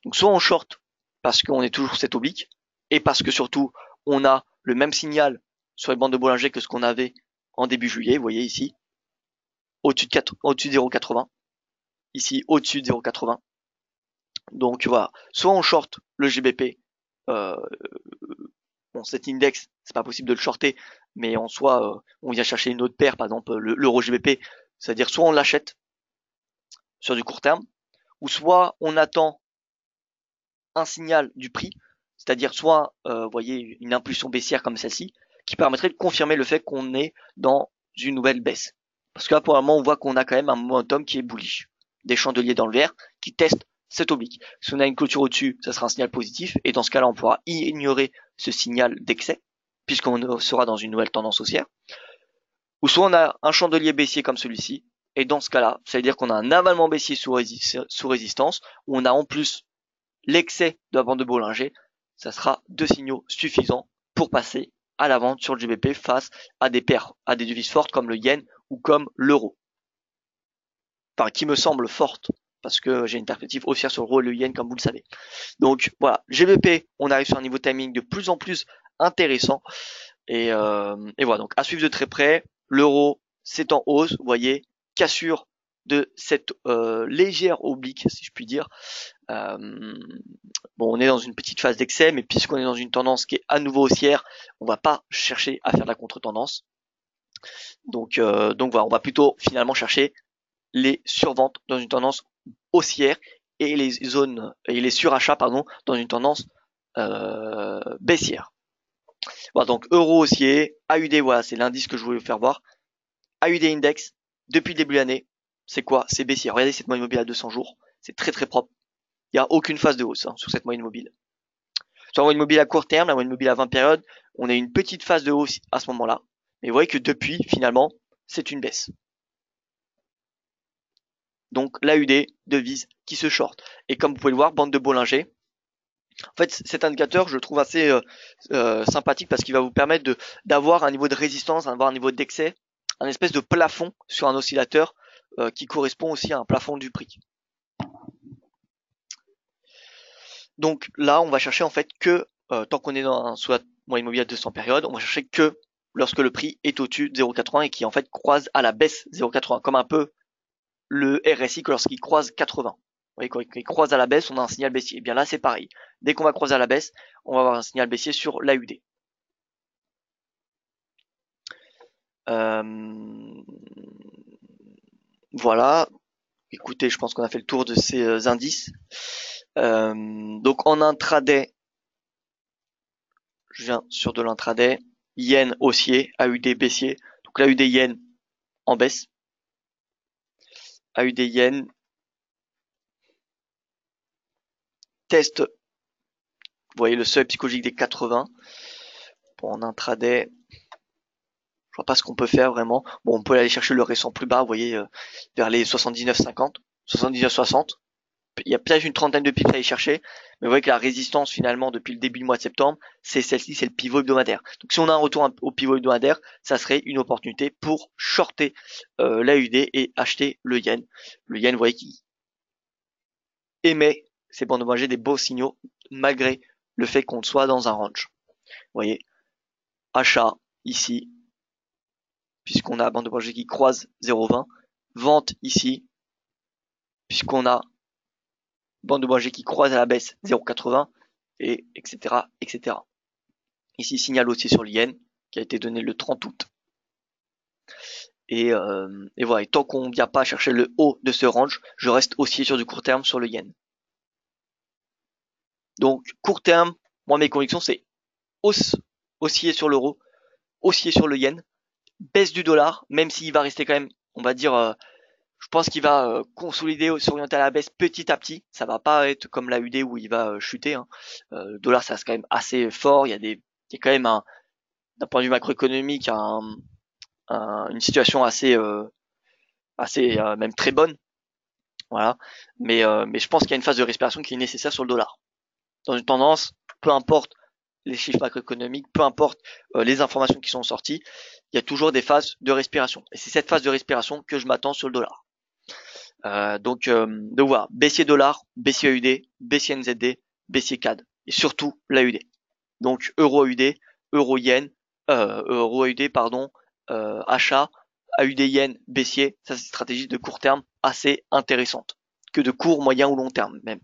Donc soit on short parce qu'on est toujours sur cette oblique, et parce que surtout on a le même signal sur les bandes de Bollinger que ce qu'on avait en début juillet, vous voyez ici, au-dessus de 0,80, ici au-dessus de 0,80. Donc voilà, soit on short le GBP, bon cet index, c'est pas possible de le shorter, mais en soi, on vient chercher une autre paire, par exemple l'euro GBP, c'est-à-dire soit on l'achète sur du court terme, ou soit on attend un signal du prix, c'est-à-dire soit, vous voyez, une impulsion baissière comme celle-ci, qui permettrait de confirmer le fait qu'on est dans une nouvelle baisse. Parce que là, pour le moment, on voit qu'on a quand même un momentum qui est bullish. Des chandeliers dans le vert qui testent cette oblique. Si on a une clôture au-dessus, ça sera un signal positif, et dans ce cas-là, on pourra ignorer ce signal d'excès, puisqu'on sera dans une nouvelle tendance haussière. Ou soit on a un chandelier baissier comme celui-ci, et dans ce cas-là, ça veut dire qu'on a un avalement baissier sous résistance, où on a en plus l'excès de la bande de Bollinger, ça sera deux signaux suffisants pour passer à la vente sur le GBP face à des paires, à des devises fortes comme le yen ou comme l'euro. Enfin, qui me semble forte, parce que j'ai une perspective haussière sur l'euro et le yen, comme vous le savez. Donc voilà, GBP, on arrive sur un niveau timing de plus en plus intéressant. Et voilà, donc à suivre de très près. L'euro, c'est en hausse, vous voyez, cassure de cette légère oblique, si je puis dire. Bon, on est dans une petite phase d'excès, mais puisqu'on est dans une tendance qui est à nouveau haussière, on va pas chercher à faire de la contre-tendance. Donc voilà, on va plutôt finalement chercher les surventes dans une tendance haussière et les surachats dans une tendance baissière. Voilà, donc euro haussier, AUD, voilà, c'est l'indice que je voulais vous faire voir. AUD index, depuis le début de l'année, c'est quoi? C'est baissière. Regardez cette moyenne mobile à 200 jours, c'est très très propre. Il n'y a aucune phase de hausse sur cette moyenne mobile. Sur la moyenne mobile à court terme, la moyenne mobile à 20 périodes, on a une petite phase de hausse à ce moment-là. Mais vous voyez que depuis, finalement, c'est une baisse. Donc l'AUD, devise qui se short. Et comme vous pouvez le voir, bande de Bollinger. En fait, cet indicateur, je le trouve assez sympathique parce qu'il va vous permettre d'avoir un niveau de résistance, d'avoir un niveau d'excès, un espèce de plafond sur un oscillateur qui correspond aussi à un plafond du prix. Donc là, on va chercher en fait que, tant qu'on est sous la moyenne mobile à 200 périodes, on va chercher que lorsque le prix est au-dessus de 0,80 et qui en fait croise à la baisse 0,80, comme un peu le RSI que lorsqu'il croise 80. Vous voyez, quand il croise à la baisse, on a un signal baissier. Et bien là, c'est pareil. Dès qu'on va croiser à la baisse, on va avoir un signal baissier sur l'AUD. Voilà. Écoutez, je pense qu'on a fait le tour de ces indices. Donc en intraday, je viens sur de l'intraday. Yen haussier, AUD baissier. Donc l'AUD yen en baisse. AUD yen. Test. Vous voyez le seuil psychologique des 80. Bon, en intraday, je vois pas ce qu'on peut faire vraiment. Bon, on peut aller chercher le récent plus bas, vous voyez, vers les 79,50, 79,60. Il y a peut-être une trentaine de pips à aller chercher, mais vous voyez que la résistance finalement depuis le début du mois de septembre, c'est celle-ci, c'est le pivot hebdomadaire. Donc si on a un retour au pivot hebdomadaire, ça serait une opportunité pour shorter l'AUD et acheter le yen. Le yen, vous voyez, qui émet, c'est bon de manger des beaux signaux malgré le fait qu'on soit dans un range. Vous voyez, achat ici, puisqu'on a bande de manger qui croise 0,20, vente ici, puisqu'on a bande de manger qui croise à la baisse 0,80, et etc., etc. Ici, signal haussier sur le yen, qui a été donné le 30 août. Et voilà, et tant qu'on ne vient pas chercher le haut de ce range, je reste haussier sur du court terme sur le yen. Donc, court terme, moi, mes convictions, c'est hausse, haussier sur l'euro, haussier sur le yen, baisse du dollar, même s'il va rester quand même, on va dire, je pense qu'il va consolider, s'orienter à la baisse petit à petit. Ça va pas être comme la UD où il va chuter. Hein. Le dollar, ça reste quand même assez fort. Il y a quand même d'un point de vue macroéconomique, une situation assez même très bonne. Voilà. Mais je pense qu'il y a une phase de respiration qui est nécessaire sur le dollar. Dans une tendance, peu importe les chiffres macroéconomiques, peu importe les informations qui sont sorties, il y a toujours des phases de respiration. Et c'est cette phase de respiration que je m'attends sur le dollar. Donc voilà, baissier dollar, baissier AUD, baissier NZD, baissier CAD et surtout l'AUD. Donc euro AUD, euro yen, euro AUD pardon, achat, AUD yen baissier, ça c'est une stratégie de court terme assez intéressante, que de court, moyen ou long terme même.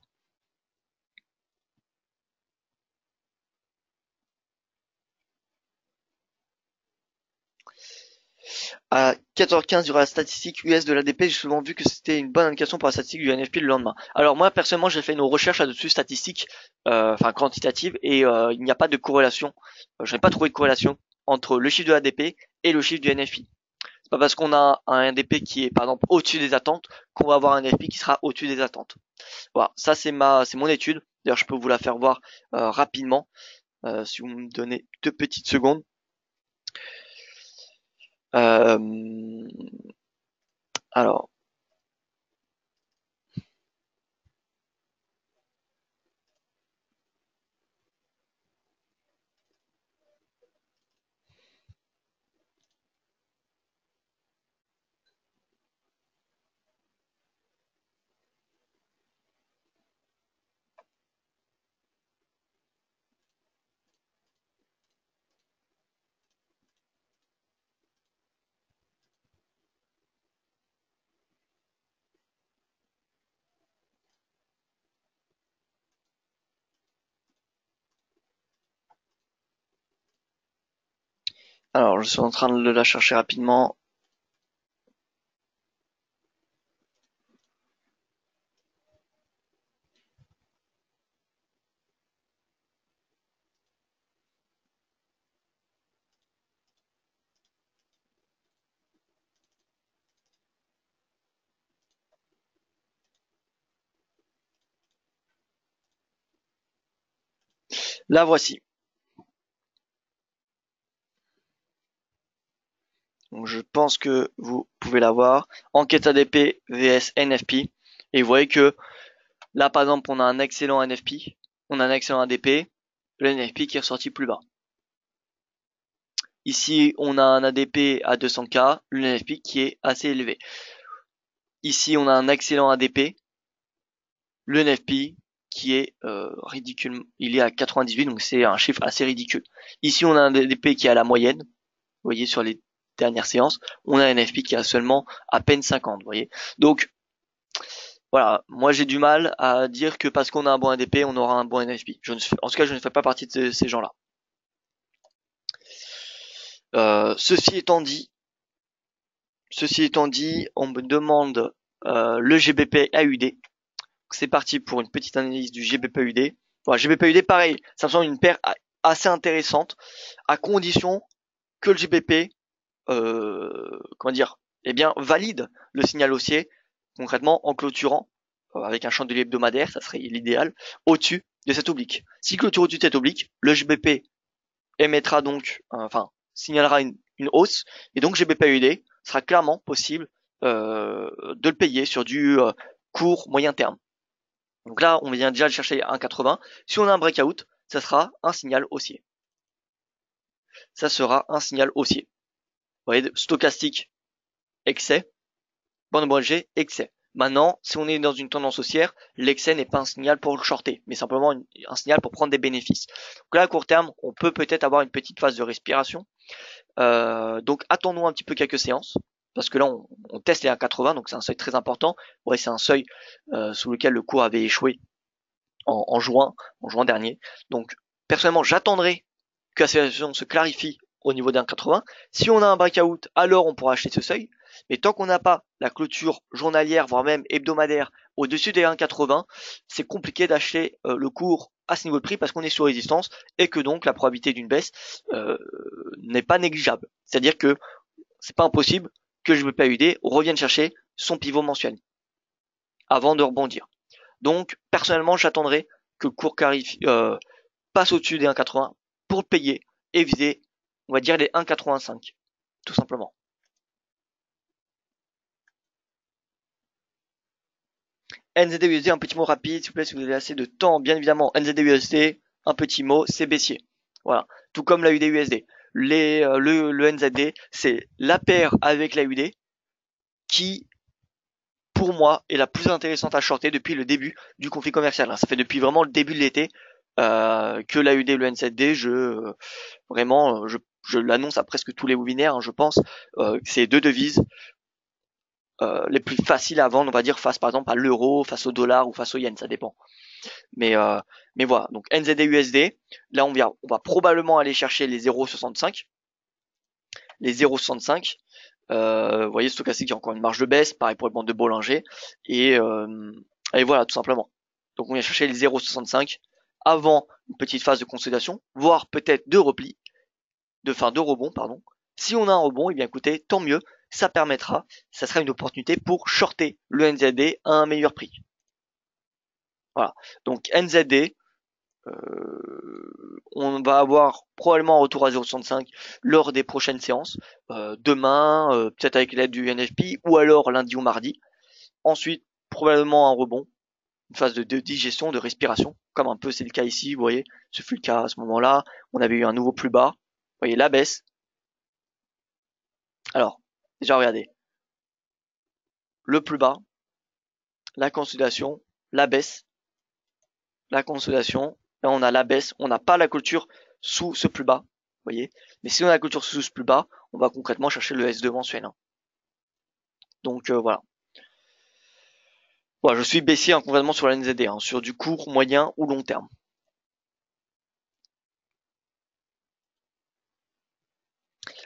À 14h15, il y aura la statistique US de l'ADP. J'ai souvent vu que c'était une bonne indication pour la statistique du NFP le lendemain. Alors moi, personnellement, j'ai fait une recherche là-dessus statistique, enfin quantitative, et il n'y a pas de corrélation. Je n'ai pas trouvé de corrélation entre le chiffre de l'ADP et le chiffre du NFI. C'est pas parce qu'on a un NDP qui est par exemple au-dessus des attentes qu'on va avoir un NFP qui sera au-dessus des attentes. Voilà, ça c'est mon étude. D'ailleurs, je peux vous la faire voir rapidement si vous me donnez 2 petites secondes. Euh, alors, je suis en train de la chercher rapidement. La voici. Donc, je pense que vous pouvez la voir. Enquête ADP vs NFP. Et vous voyez que là, par exemple, on a un excellent NFP, on a un excellent ADP, le NFP qui est ressorti plus bas. Ici, on a un ADP à 200K, le NFP qui est assez élevé. Ici, on a un excellent ADP, le NFP qui est ridicule. Il est à 98, donc c'est un chiffre assez ridicule. Ici, on a un ADP qui est à la moyenne. Vous voyez, sur les dernières séances, on a un NFP qui a seulement à peine 50, vous voyez. Donc, voilà, moi j'ai du mal à dire que parce qu'on a un bon ADP, on aura un bon NFP. En tout cas, je ne fais pas partie de ces gens-là. Ceci étant dit, on me demande le GBP AUD. C'est parti pour une petite analyse du GBP AUD. Voilà, GBP AUD, pareil, ça me semble une paire assez intéressante, à condition que le GBP, comment dire, eh bien, valide le signal haussier, concrètement en clôturant avec un chandelier hebdomadaire, ça serait l'idéal, au-dessus de cette oblique. Si clôture au-dessus de cette oblique, le GBP émettra donc, signalera une hausse, et donc GBP AUD sera clairement possible de le payer sur du court moyen terme. Donc là, on vient déjà de chercher 1,80. Si on a un breakout, ça sera un signal haussier. Ça sera un signal haussier. Vous voyez, stochastique, excès, bande OMG, excès. Maintenant, si on est dans une tendance haussière, l'excès n'est pas un signal pour le shorter, mais simplement un signal pour prendre des bénéfices. Donc là, à court terme, on peut peut-être avoir une petite phase de respiration. Donc attendons un petit peu quelques séances, parce que là, on teste les 1,80, donc c'est un seuil très important. Ouais, c'est un seuil sous lequel le cours avait échoué en juin dernier. Donc personnellement, j'attendrai que la situation se clarifie au niveau d'un 80. Si on a un breakout, alors on pourra acheter ce seuil. Mais tant qu'on n'a pas la clôture journalière, voire même hebdomadaire, au-dessus des 1,80, c'est compliqué d'acheter le cours à ce niveau de prix parce qu'on est sous résistance et que donc la probabilité d'une baisse n'est pas négligeable. C'est-à-dire que c'est pas impossible que le GBP/USD revienne chercher son pivot mensuel avant de rebondir. Donc personnellement, j'attendrai que le cours passe au-dessus des 1,80 pour le payer et viser, on va dire, les 1,85, tout simplement. NZD-USD, un petit mot rapide, s'il vous plaît, si vous avez assez de temps. Bien évidemment, NZD-USD, un petit mot, c'est baissier. Voilà. Tout comme la UD-USD. Le NZD, c'est la paire avec la UD qui, pour moi, est la plus intéressante à shorter depuis le début du conflit commercial. Ça fait depuis vraiment le début de l'été que la UD et le NZD, je l'annonce à presque tous les webinaires, je pense. C'est deux devises les plus faciles à vendre, on va dire, face par exemple à l'euro, face au dollar ou face au yen, ça dépend. Mais voilà, donc NZD USD, là on va probablement aller chercher les 0,65. Les 0,65. Vous voyez, stochastique, il y a encore une marge de baisse, pareil pour les bandes de Bollinger. Et voilà, tout simplement. Donc on vient chercher les 0,65 avant une petite phase de consolidation, voire peut-être de repli, de rebond, pardon. Si on a un rebond, eh bien écoutez, tant mieux, ça sera une opportunité pour shorter le NZD à un meilleur prix. Voilà. Donc NZD, on va avoir probablement un retour à 0,65 lors des prochaines séances. Demain, peut-être avec l'aide du NFP, ou alors lundi ou mardi. Ensuite, probablement un rebond, une phase de digestion, de respiration, comme un peu c'est le cas ici, vous voyez, ce fut le cas à ce moment-là. On avait eu un nouveau plus bas. Vous voyez la baisse. Alors, déjà regardez. Le plus bas, la consolidation, la baisse, la consolidation, là on a la baisse, on n'a pas la clôture sous ce plus bas, vous voyez. Mais si on a la clôture sous ce plus bas, on va concrètement chercher le S2 mensuel. Donc voilà. Voilà, je suis baissier complètement sur la NZD, sur du court, moyen ou long terme.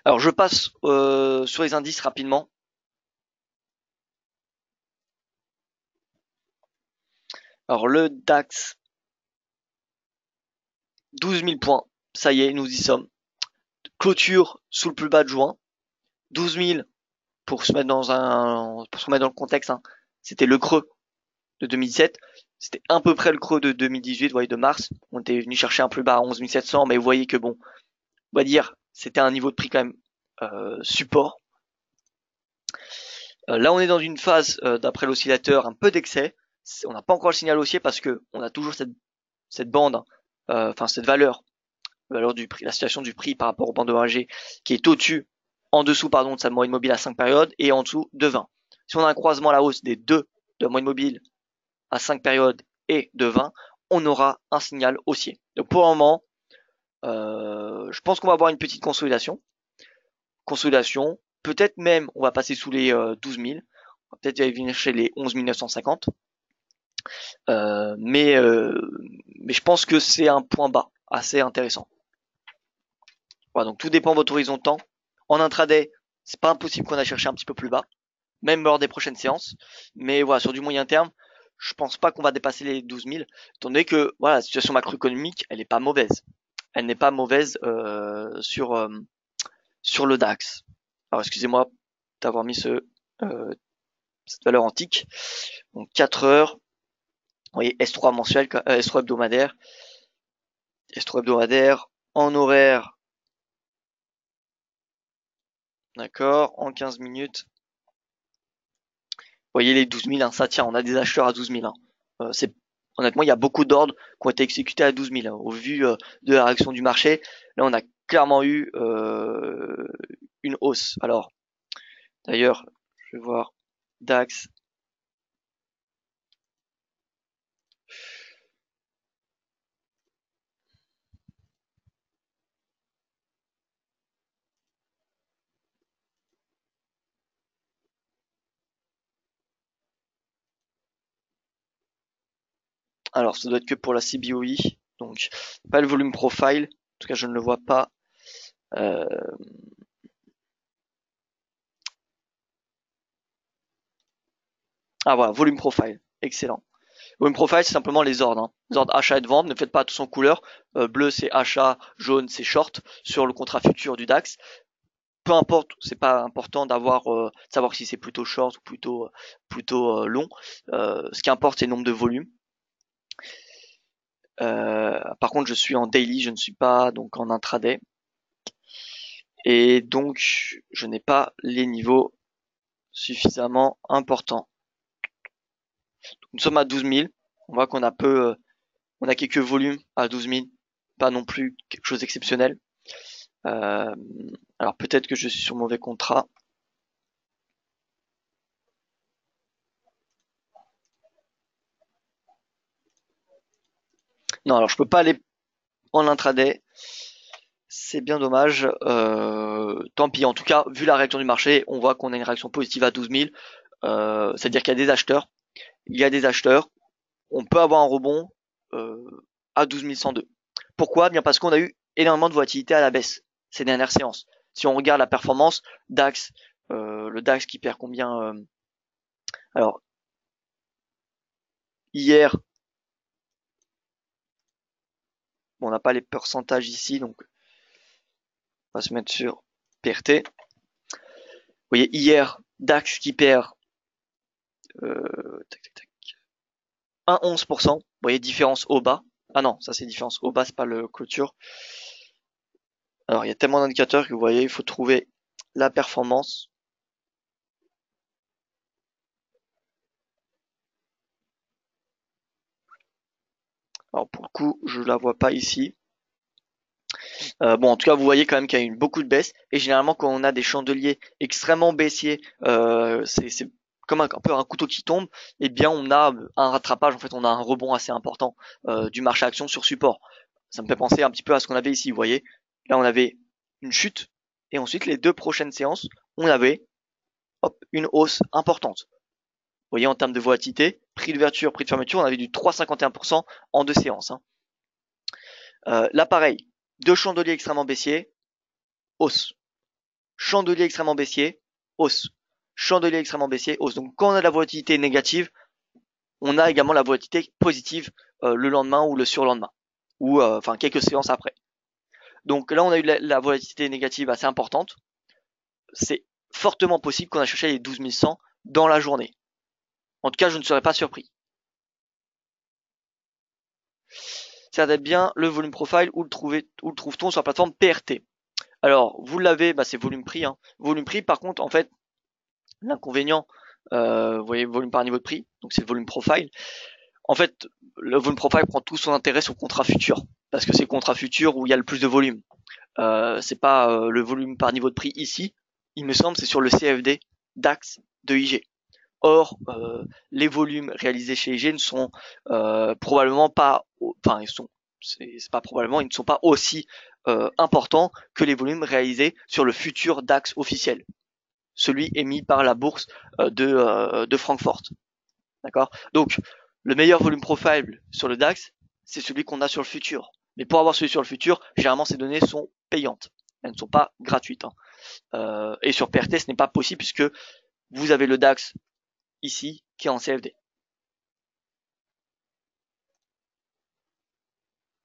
Alors je passe sur les indices rapidement. Alors le DAX, 12 000 points, ça y est, nous y sommes. Clôture sous le plus bas de juin, 12 000 pour se mettre dans le contexte, c'était le creux de 2017. C'était à peu près le creux de 2018, vous voyez, de mars. On était venu chercher un plus bas à 11 700, mais vous voyez que bon, on va dire, c'était un niveau de prix quand même support. Là, on est dans une phase, d'après l'oscillateur, un peu d'excès. On n'a pas encore le signal haussier parce que on a toujours cette bande, enfin cette valeur du prix, la situation du prix par rapport au bande ORG qui est au-dessus, en dessous pardon de sa moyenne mobile à 5 périodes et en dessous de 20. Si on a un croisement à la hausse des deux de la moyenne mobile à 5 périodes et de 20, on aura un signal haussier. Donc pour le moment, je pense qu'on va avoir une petite consolidation. Peut-être même on va passer sous les 12 000, on va peut-être aller venir chez les 11 950. Mais je pense que c'est un point bas assez intéressant. Voilà, donc tout dépend de votre horizon de temps. En intraday, c'est pas impossible qu'on aille chercher un petit peu plus bas, même lors des prochaines séances. Mais voilà, sur du moyen terme, je pense pas qu'on va dépasser les 12 000, étant donné que voilà, la situation macroéconomique, elle n'est pas mauvaise. Elle n'est pas mauvaise sur le DAX. Alors excusez-moi d'avoir mis cette valeur antique. Donc 4 heures, vous voyez S3 mensuel, S3 hebdomadaire, S3 hebdomadaire en horaire, d'accord, en 15 minutes. Vous voyez les 12 000, hein, ça tient, on a des acheteurs à 12 000. Hein. Honnêtement, il y a beaucoup d'ordres qui ont été exécutés à 12 000. Hein. Au vu de la réaction du marché, là on a clairement eu une hausse. Alors, d'ailleurs, je vais voir DAX. Alors, ça doit être que pour la CBOE, donc pas le volume profile. En tout cas, je ne le vois pas. Euh, Ah voilà, volume profile, excellent. Volume profile, c'est simplement les ordres. Hein. Les ordres achat et de vente, ne faites pas tous en couleur. Bleu, c'est achat, jaune, c'est short sur le contrat futur du DAX. Peu importe, c'est pas important d'avoir savoir si c'est plutôt short ou plutôt long. Ce qui importe, c'est le nombre de volumes. Par contre, je suis en daily, je ne suis pas donc en intraday. Et donc, je n'ai pas les niveaux suffisamment importants. Nous sommes à 12 000. On voit qu'on a on a quelques volumes à 12 000. Pas non plus quelque chose d'exceptionnel. Euh, alors peut-être que je suis sur mauvais contrat. Non, alors je peux pas aller en intraday. C'est bien dommage. Tant pis. En tout cas, vu la réaction du marché, on voit qu'on a une réaction positive à 12 000. C'est-à-dire qu'il y a des acheteurs. Il y a des acheteurs. On peut avoir un rebond à 12 102. Pourquoi? Bien parce qu'on a eu énormément de volatilité à la baisse ces dernières séances. Si on regarde la performance, DAX, le DAX qui perd combien Alors, hier, bon, on n'a pas les pourcentages ici, donc on va se mettre sur PRT. Vous voyez, hier, DAX qui perd tac, tac, tac, 1,11%. Vous voyez, différence au bas. Ah non, ça c'est différence au bas, c'est pas le clôture. Alors, il y a tellement d'indicateurs que vous voyez, il faut trouver la performance. Alors, pour le coup, je la vois pas ici. Bon, en tout cas, vous voyez quand même qu'il y a eu beaucoup de baisse. Et généralement, quand on a des chandeliers extrêmement baissiers, c'est comme un peu un couteau qui tombe. Eh bien, on a un rattrapage. En fait, on a un rebond assez important du marché action sur support. Ça me fait penser un petit peu à ce qu'on avait ici. Vous voyez, là, on avait une chute. Et ensuite, les deux prochaines séances, on avait une hausse importante. Vous voyez, en termes de volatilité, prix d'ouverture, prix de fermeture, on avait du 3,51% en deux séances. Hein. Là, pareil, deux chandeliers extrêmement baissiers, hausse. Chandelier extrêmement baissier, hausse. Chandelier extrêmement baissier, hausse. Donc quand on a de la volatilité négative, on a également la volatilité positive le lendemain ou le surlendemain, ou enfin quelques séances après. Donc là, on a eu la volatilité négative assez importante. C'est fortement possible qu'on a cherché les 12 100 dans la journée. En tout cas, je ne serais pas surpris. c'est bien le volume profile. Où le trouve-t-on sur la plateforme PRT? Alors, vous l'avez, c'est volume prix. Hein. Volume prix, par contre, en fait, l'inconvénient, vous voyez, volume par niveau de prix, donc c'est le volume profile. En fait, le volume profile prend tout son intérêt sur le contrat futur, parce que c'est le contrat futur où il y a le plus de volume. C'est pas le volume par niveau de prix ici, il me semble, c'est sur le CFD DAX de IG. Or, les volumes réalisés chez IG ne sont probablement pas, enfin c'est pas probablement, ils ne sont pas aussi importants que les volumes réalisés sur le futur DAX officiel, celui émis par la bourse de Francfort. D'accord? Donc, le meilleur volume profile sur le DAX, c'est celui qu'on a sur le futur. Mais pour avoir celui sur le futur, généralement ces données sont payantes. Elles ne sont pas gratuites. Hein. Et sur PRT, ce n'est pas possible puisque vous avez le DAX ici qui est en CFD.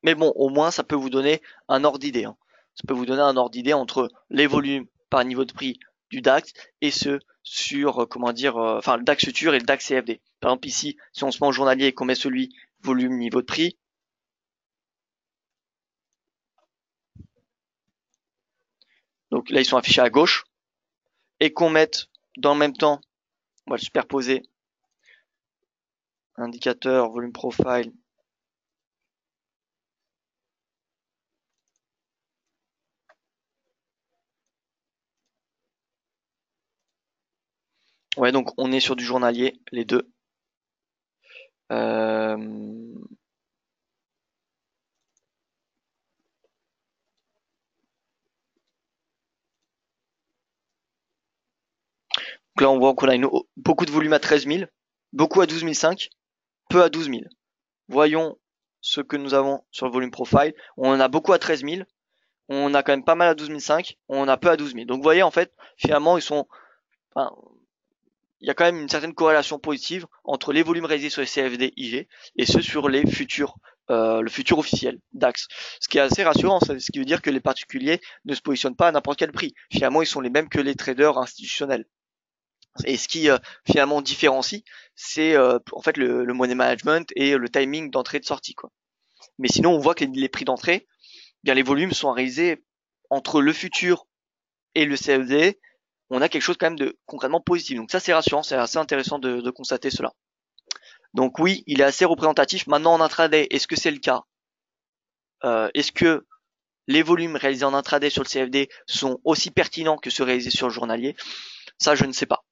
Mais bon, au moins ça peut vous donner un ordre d'idée. Hein. Ça peut vous donner un ordre d'idée entre les volumes par niveau de prix du DAX et ceux sur, le DAX futur et le DAX CFD. Par exemple ici, si on se met en journalier et qu'on met celui volume niveau de prix, donc là ils sont affichés à gauche, et qu'on mette dans le même temps, on va le superposer, indicateur, volume profile, ouais, donc on est sur du journalier, les deux. Donc là, on voit qu'on a beaucoup de volume à 13 000, beaucoup à 12 500, peu à 12 000. Voyons ce que nous avons sur le volume profile. On en a beaucoup à 13 000, on a quand même pas mal à 12 500, on en a peu à 12 000. Donc vous voyez, en fait, finalement, il y a quand même une certaine corrélation positive entre les volumes réalisés sur les CFD IG et ceux sur les futurs, le futur officiel DAX. Ce qui est assez rassurant, ce qui veut dire que les particuliers ne se positionnent pas à n'importe quel prix. Finalement, ils sont les mêmes que les traders institutionnels. Et ce qui finalement différencie, c'est en fait le money management et le timing d'entrée et de sortie, quoi. Mais sinon, on voit que les prix d'entrée, bien les volumes sont réalisés entre le futur et le CFD. On a quelque chose quand même de concrètement positif. Donc ça, c'est rassurant, c'est assez intéressant de constater cela. Donc oui, il est assez représentatif. Maintenant en intraday, est-ce que c'est le cas? Est-ce que les volumes réalisés en intraday sur le CFD sont aussi pertinents que ceux réalisés sur le journalier? Ça, je ne sais pas.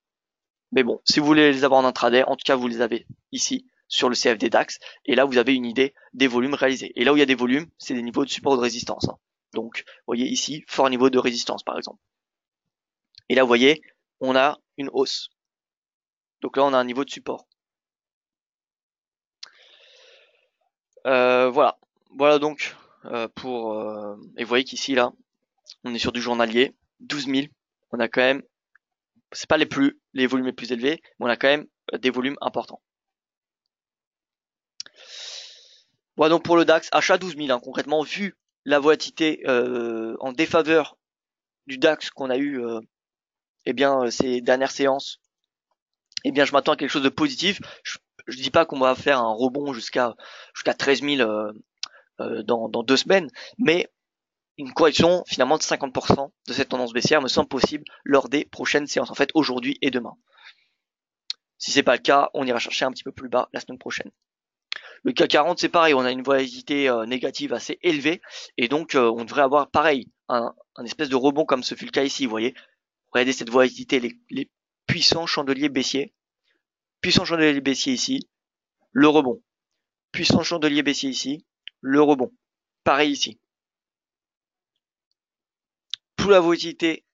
Mais bon, si vous voulez les avoir en intraday, en tout cas, vous les avez ici sur le CFD DAX. Et là, vous avez une idée des volumes réalisés. Et là où il y a des volumes, c'est des niveaux de support ou de résistance. Hein. Donc, vous voyez ici, fort niveau de résistance, par exemple. Et là, vous voyez, on a une hausse. Donc là, on a un niveau de support. Voilà. Voilà donc pour... et vous voyez qu'ici, là, on est sur du journalier. 12 000. On a quand même... C'est pas les volumes les plus élevés, mais on a quand même des volumes importants. Voilà donc pour le DAX, achat 12 000. Hein, concrètement, vu la volatilité en défaveur du DAX qu'on a eu ces dernières séances, je m'attends à quelque chose de positif. Je dis pas qu'on va faire un rebond jusqu'à 13 000 dans 2 semaines, mais une correction finalement de 50% de cette tendance baissière me semble possible lors des prochaines séances, en fait aujourd'hui et demain. Si c'est pas le cas, on ira chercher un petit peu plus bas la semaine prochaine. Le CAC 40, c'est pareil, on a une volatilité négative assez élevée, et donc on devrait avoir pareil, un espèce de rebond comme ce fut le cas ici, vous voyez. Regardez cette volatilité, les puissants chandeliers baissiers. Puissant chandelier baissier ici, le rebond. Puissant chandelier baissier ici, le rebond. Pareil ici. Plus la volatilité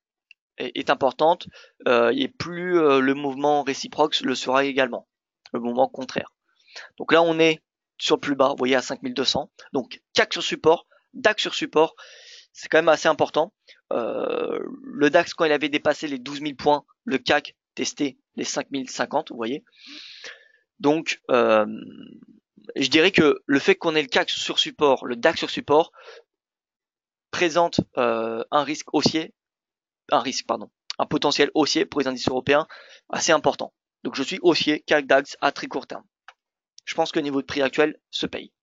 est importante, et plus le mouvement réciproque le sera également. Le mouvement contraire. Donc là, on est sur le plus bas, vous voyez, à 5200. Donc CAC sur support, DAX sur support, c'est quand même assez important. Le DAX, quand il avait dépassé les 12 000 points, le CAC testait les 5050, vous voyez. Donc, je dirais que le fait qu'on ait le CAC sur support, le DAX sur support, présente un potentiel haussier pour les indices européens assez important. Donc je suis haussier CAC DAX à très court terme. Je pense que le niveau de prix actuel se paye.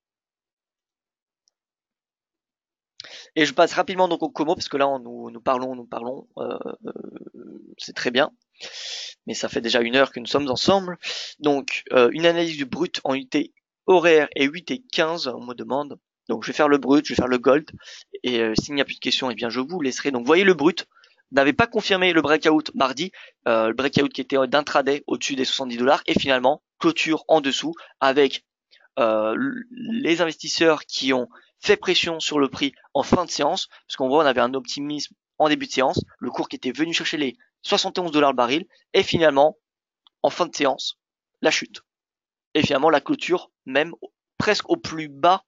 Et je passe rapidement donc au Como parce que là nous parlons, c'est très bien. Mais ça fait déjà 1 heure que nous sommes ensemble. Donc une analyse du brut en unité horaire et 8 et 15, on me demande. Donc je vais faire le brut, je vais faire le gold. Et s'il n'y a plus de questions, eh bien je vous laisserai. Donc vous voyez le brut n'avait pas confirmé le breakout mardi, le breakout qui était d'intraday au-dessus des 70 $, et finalement clôture en dessous avec les investisseurs qui ont fait pression sur le prix en fin de séance, parce qu'on voit on avait un optimisme en début de séance, le cours qui était venu chercher les 71 $ le baril, et finalement en fin de séance la chute, et finalement la clôture même presque au plus bas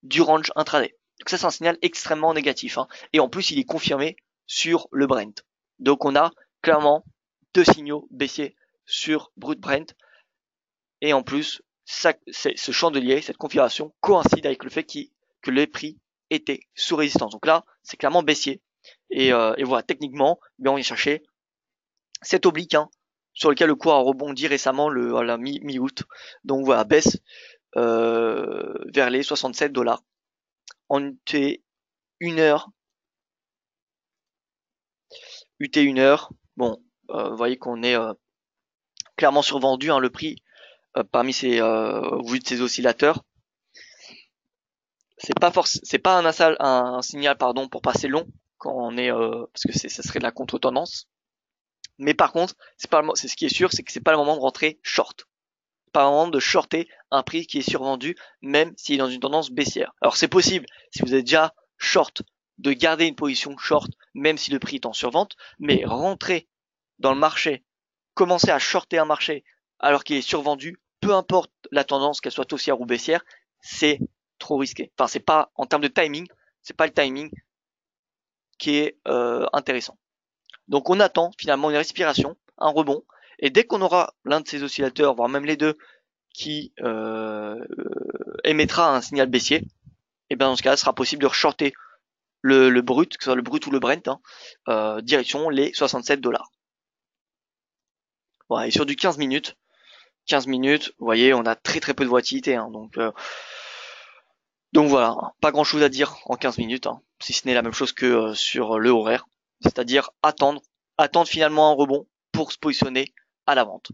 du range intraday. Donc ça c'est un signal extrêmement négatif, hein. Et en plus il est confirmé sur le Brent. Donc on a clairement deux signaux baissiers sur Brut Brent, et en plus ce chandelier, cette configuration coïncide avec le fait que les prix étaient sous résistance. Donc là c'est clairement baissier, et voilà, techniquement on vient chercher cet oblique, hein, sur lequel le cours a rebondi récemment à la mi-août. Donc voilà, baisse vers les 67 $. En UT1 heure, UT1 heure, bon, vous voyez qu'on est clairement survendu, hein, le prix parmi ces vu de ces oscillateurs. C'est pas un signal pardon pour passer long quand on est parce que ça serait de la contre-tendance. Mais par contre, c'est ce qui est sûr, c'est que c'est pas le moment de rentrer short. Pas le moment de shorter un prix qui est survendu, même s'il est dans une tendance baissière. Alors c'est possible, si vous êtes déjà short, de garder une position short, même si le prix est en survente, mais rentrer dans le marché, commencer à shorter un marché alors qu'il est survendu, peu importe la tendance, qu'elle soit haussière ou baissière, c'est trop risqué. Enfin, c'est pas, en termes de timing, c'est pas le timing qui est intéressant. Donc on attend finalement une respiration, un rebond, et dès qu'on aura l'un de ces oscillateurs, voire même les deux, qui émettra un signal baissier, et bien dans ce cas-là, ce sera possible de shorter le brut, que ce soit le brut ou le Brent, hein, direction les 67 $. Voilà, et sur du 15 minutes, vous voyez, on a très très peu de volatilité, hein, donc voilà, pas grand chose à dire en 15 minutes, hein, si ce n'est la même chose que sur le horaire, c'est-à-dire attendre finalement un rebond pour se positionner à la vente.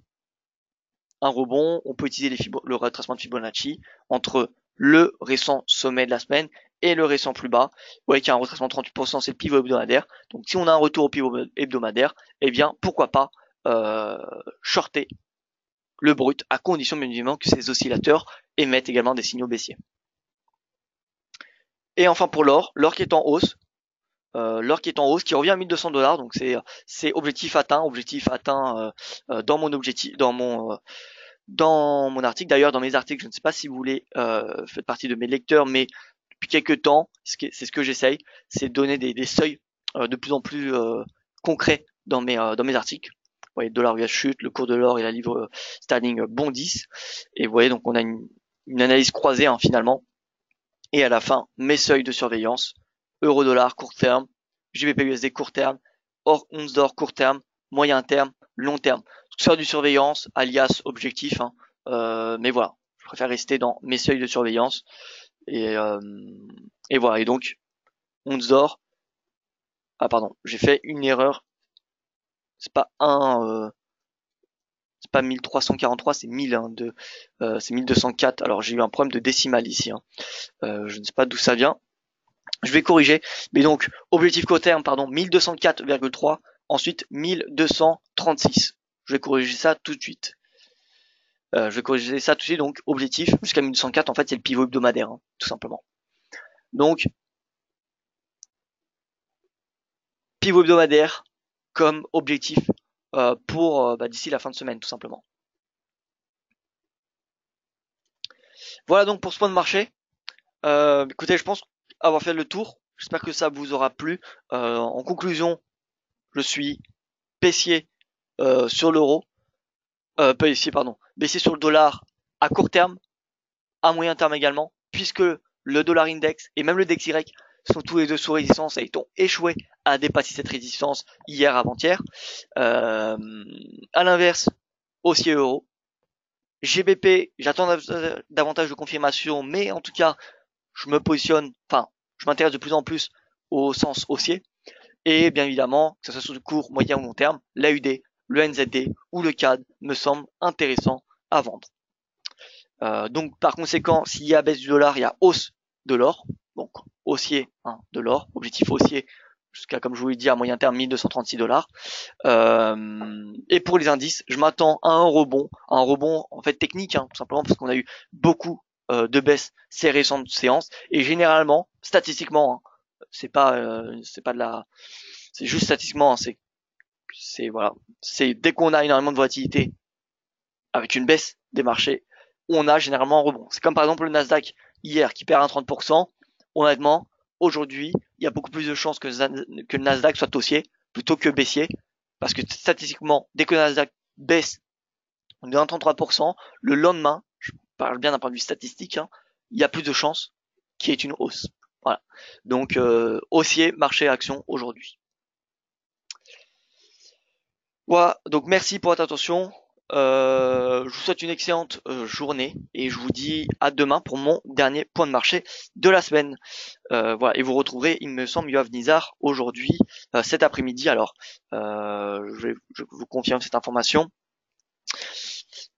Un rebond, on peut utiliser le retracement de Fibonacci entre le récent sommet de la semaine et le récent plus bas. Vous voyez qu'il y a un retracement de 38%, c'est le pivot hebdomadaire. Donc si on a un retour au pivot hebdomadaire, eh bien pourquoi pas shorter le brut, à condition bien évidemment que ces oscillateurs émettent également des signaux baissiers. Et enfin pour l'or qui est en hausse, qui revient à 1200 $, donc c'est objectif atteint dans mon article. D'ailleurs, dans mes articles, je ne sais pas si vous voulez faites partie de mes lecteurs, mais depuis quelques temps, c'est ce que j'essaye, c'est de donner des seuils de plus en plus concrets dans mes articles. Vous voyez, dollar US chute, le cours de l'or et la livre sterling bondissent, et vous voyez, donc on a une analyse croisée, hein, finalement. Et à la fin, mes seuils de surveillance: euro-dollar court terme, GBP-USD court terme, once d'or court terme, moyen terme, long terme. Seuil de surveillance, alias objectif, hein. Mais voilà, je préfère rester dans mes seuils de surveillance. Et voilà. Et donc, once d'or. Ah pardon, j'ai fait une erreur. C'est pas 1343, c'est 1000, hein, c'est 1204. Alors j'ai eu un problème de décimale ici, hein. Je ne sais pas d'où ça vient. Je vais corriger. Mais donc, objectif court terme, pardon, 1204,3. Ensuite, 1236. Je vais corriger ça tout de suite. Donc, objectif jusqu'à 1204, en fait, c'est le pivot hebdomadaire, hein, tout simplement. Donc, pivot hebdomadaire comme objectif pour d'ici la fin de semaine, tout simplement. Voilà donc pour ce point de marché. Écoutez, je pense avoir fait le tour. J'espère que ça vous aura plu. En conclusion, je suis baissier sur l'euro. Baissier sur le dollar à court terme, à moyen terme également, puisque le dollar index et même le DXY sont tous les deux sous résistance et ont échoué à dépasser cette résistance hier, avant-hier. À l'inverse, haussier euro. GBP, j'attends davantage de confirmation, mais en tout cas, je je m'intéresse de plus en plus au sens haussier. Et bien évidemment, que ce soit sur du court, moyen ou long terme, l'AUD, le NZD ou le CAD me semblent intéressants à vendre. Donc par conséquent, s'il y a baisse du dollar, il y a hausse de l'or. Donc haussier de l'or, objectif haussier jusqu'à, comme je vous l'ai dit, à moyen terme 1236 dollars. Et pour les indices, je m'attends à un rebond en fait technique, tout simplement parce qu'on a eu beaucoup de baisses ces récentes séances. Et généralement, statistiquement, c'est pas de la, c'est juste statistiquement, c'est voilà, c'est dès qu'on a énormément de volatilité avec une baisse des marchés, on a généralement un rebond. C'est comme par exemple le Nasdaq hier qui perd un 30%. Honnêtement, aujourd'hui, il y a beaucoup plus de chances que le Nasdaq soit haussier plutôt que baissier. Parce que statistiquement, dès que le Nasdaq baisse de 1,33%, le lendemain, je parle bien d'un point de vue statistique, il y a plus de chances qu'il y ait une hausse. Voilà. Donc haussier, marché, action aujourd'hui. Voilà, donc merci pour votre attention. Je vous souhaite une excellente journée et je vous dis à demain pour mon dernier point de marché de la semaine. Voilà, et vous retrouverez, il me semble, Yoav Nizar aujourd'hui, cet après-midi. Alors, je vous confirme cette information.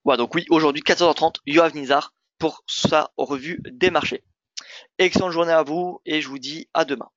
Voilà, donc oui, aujourd'hui 14h30, Yoav Nizar pour sa revue des marchés. Excellente journée à vous et je vous dis à demain.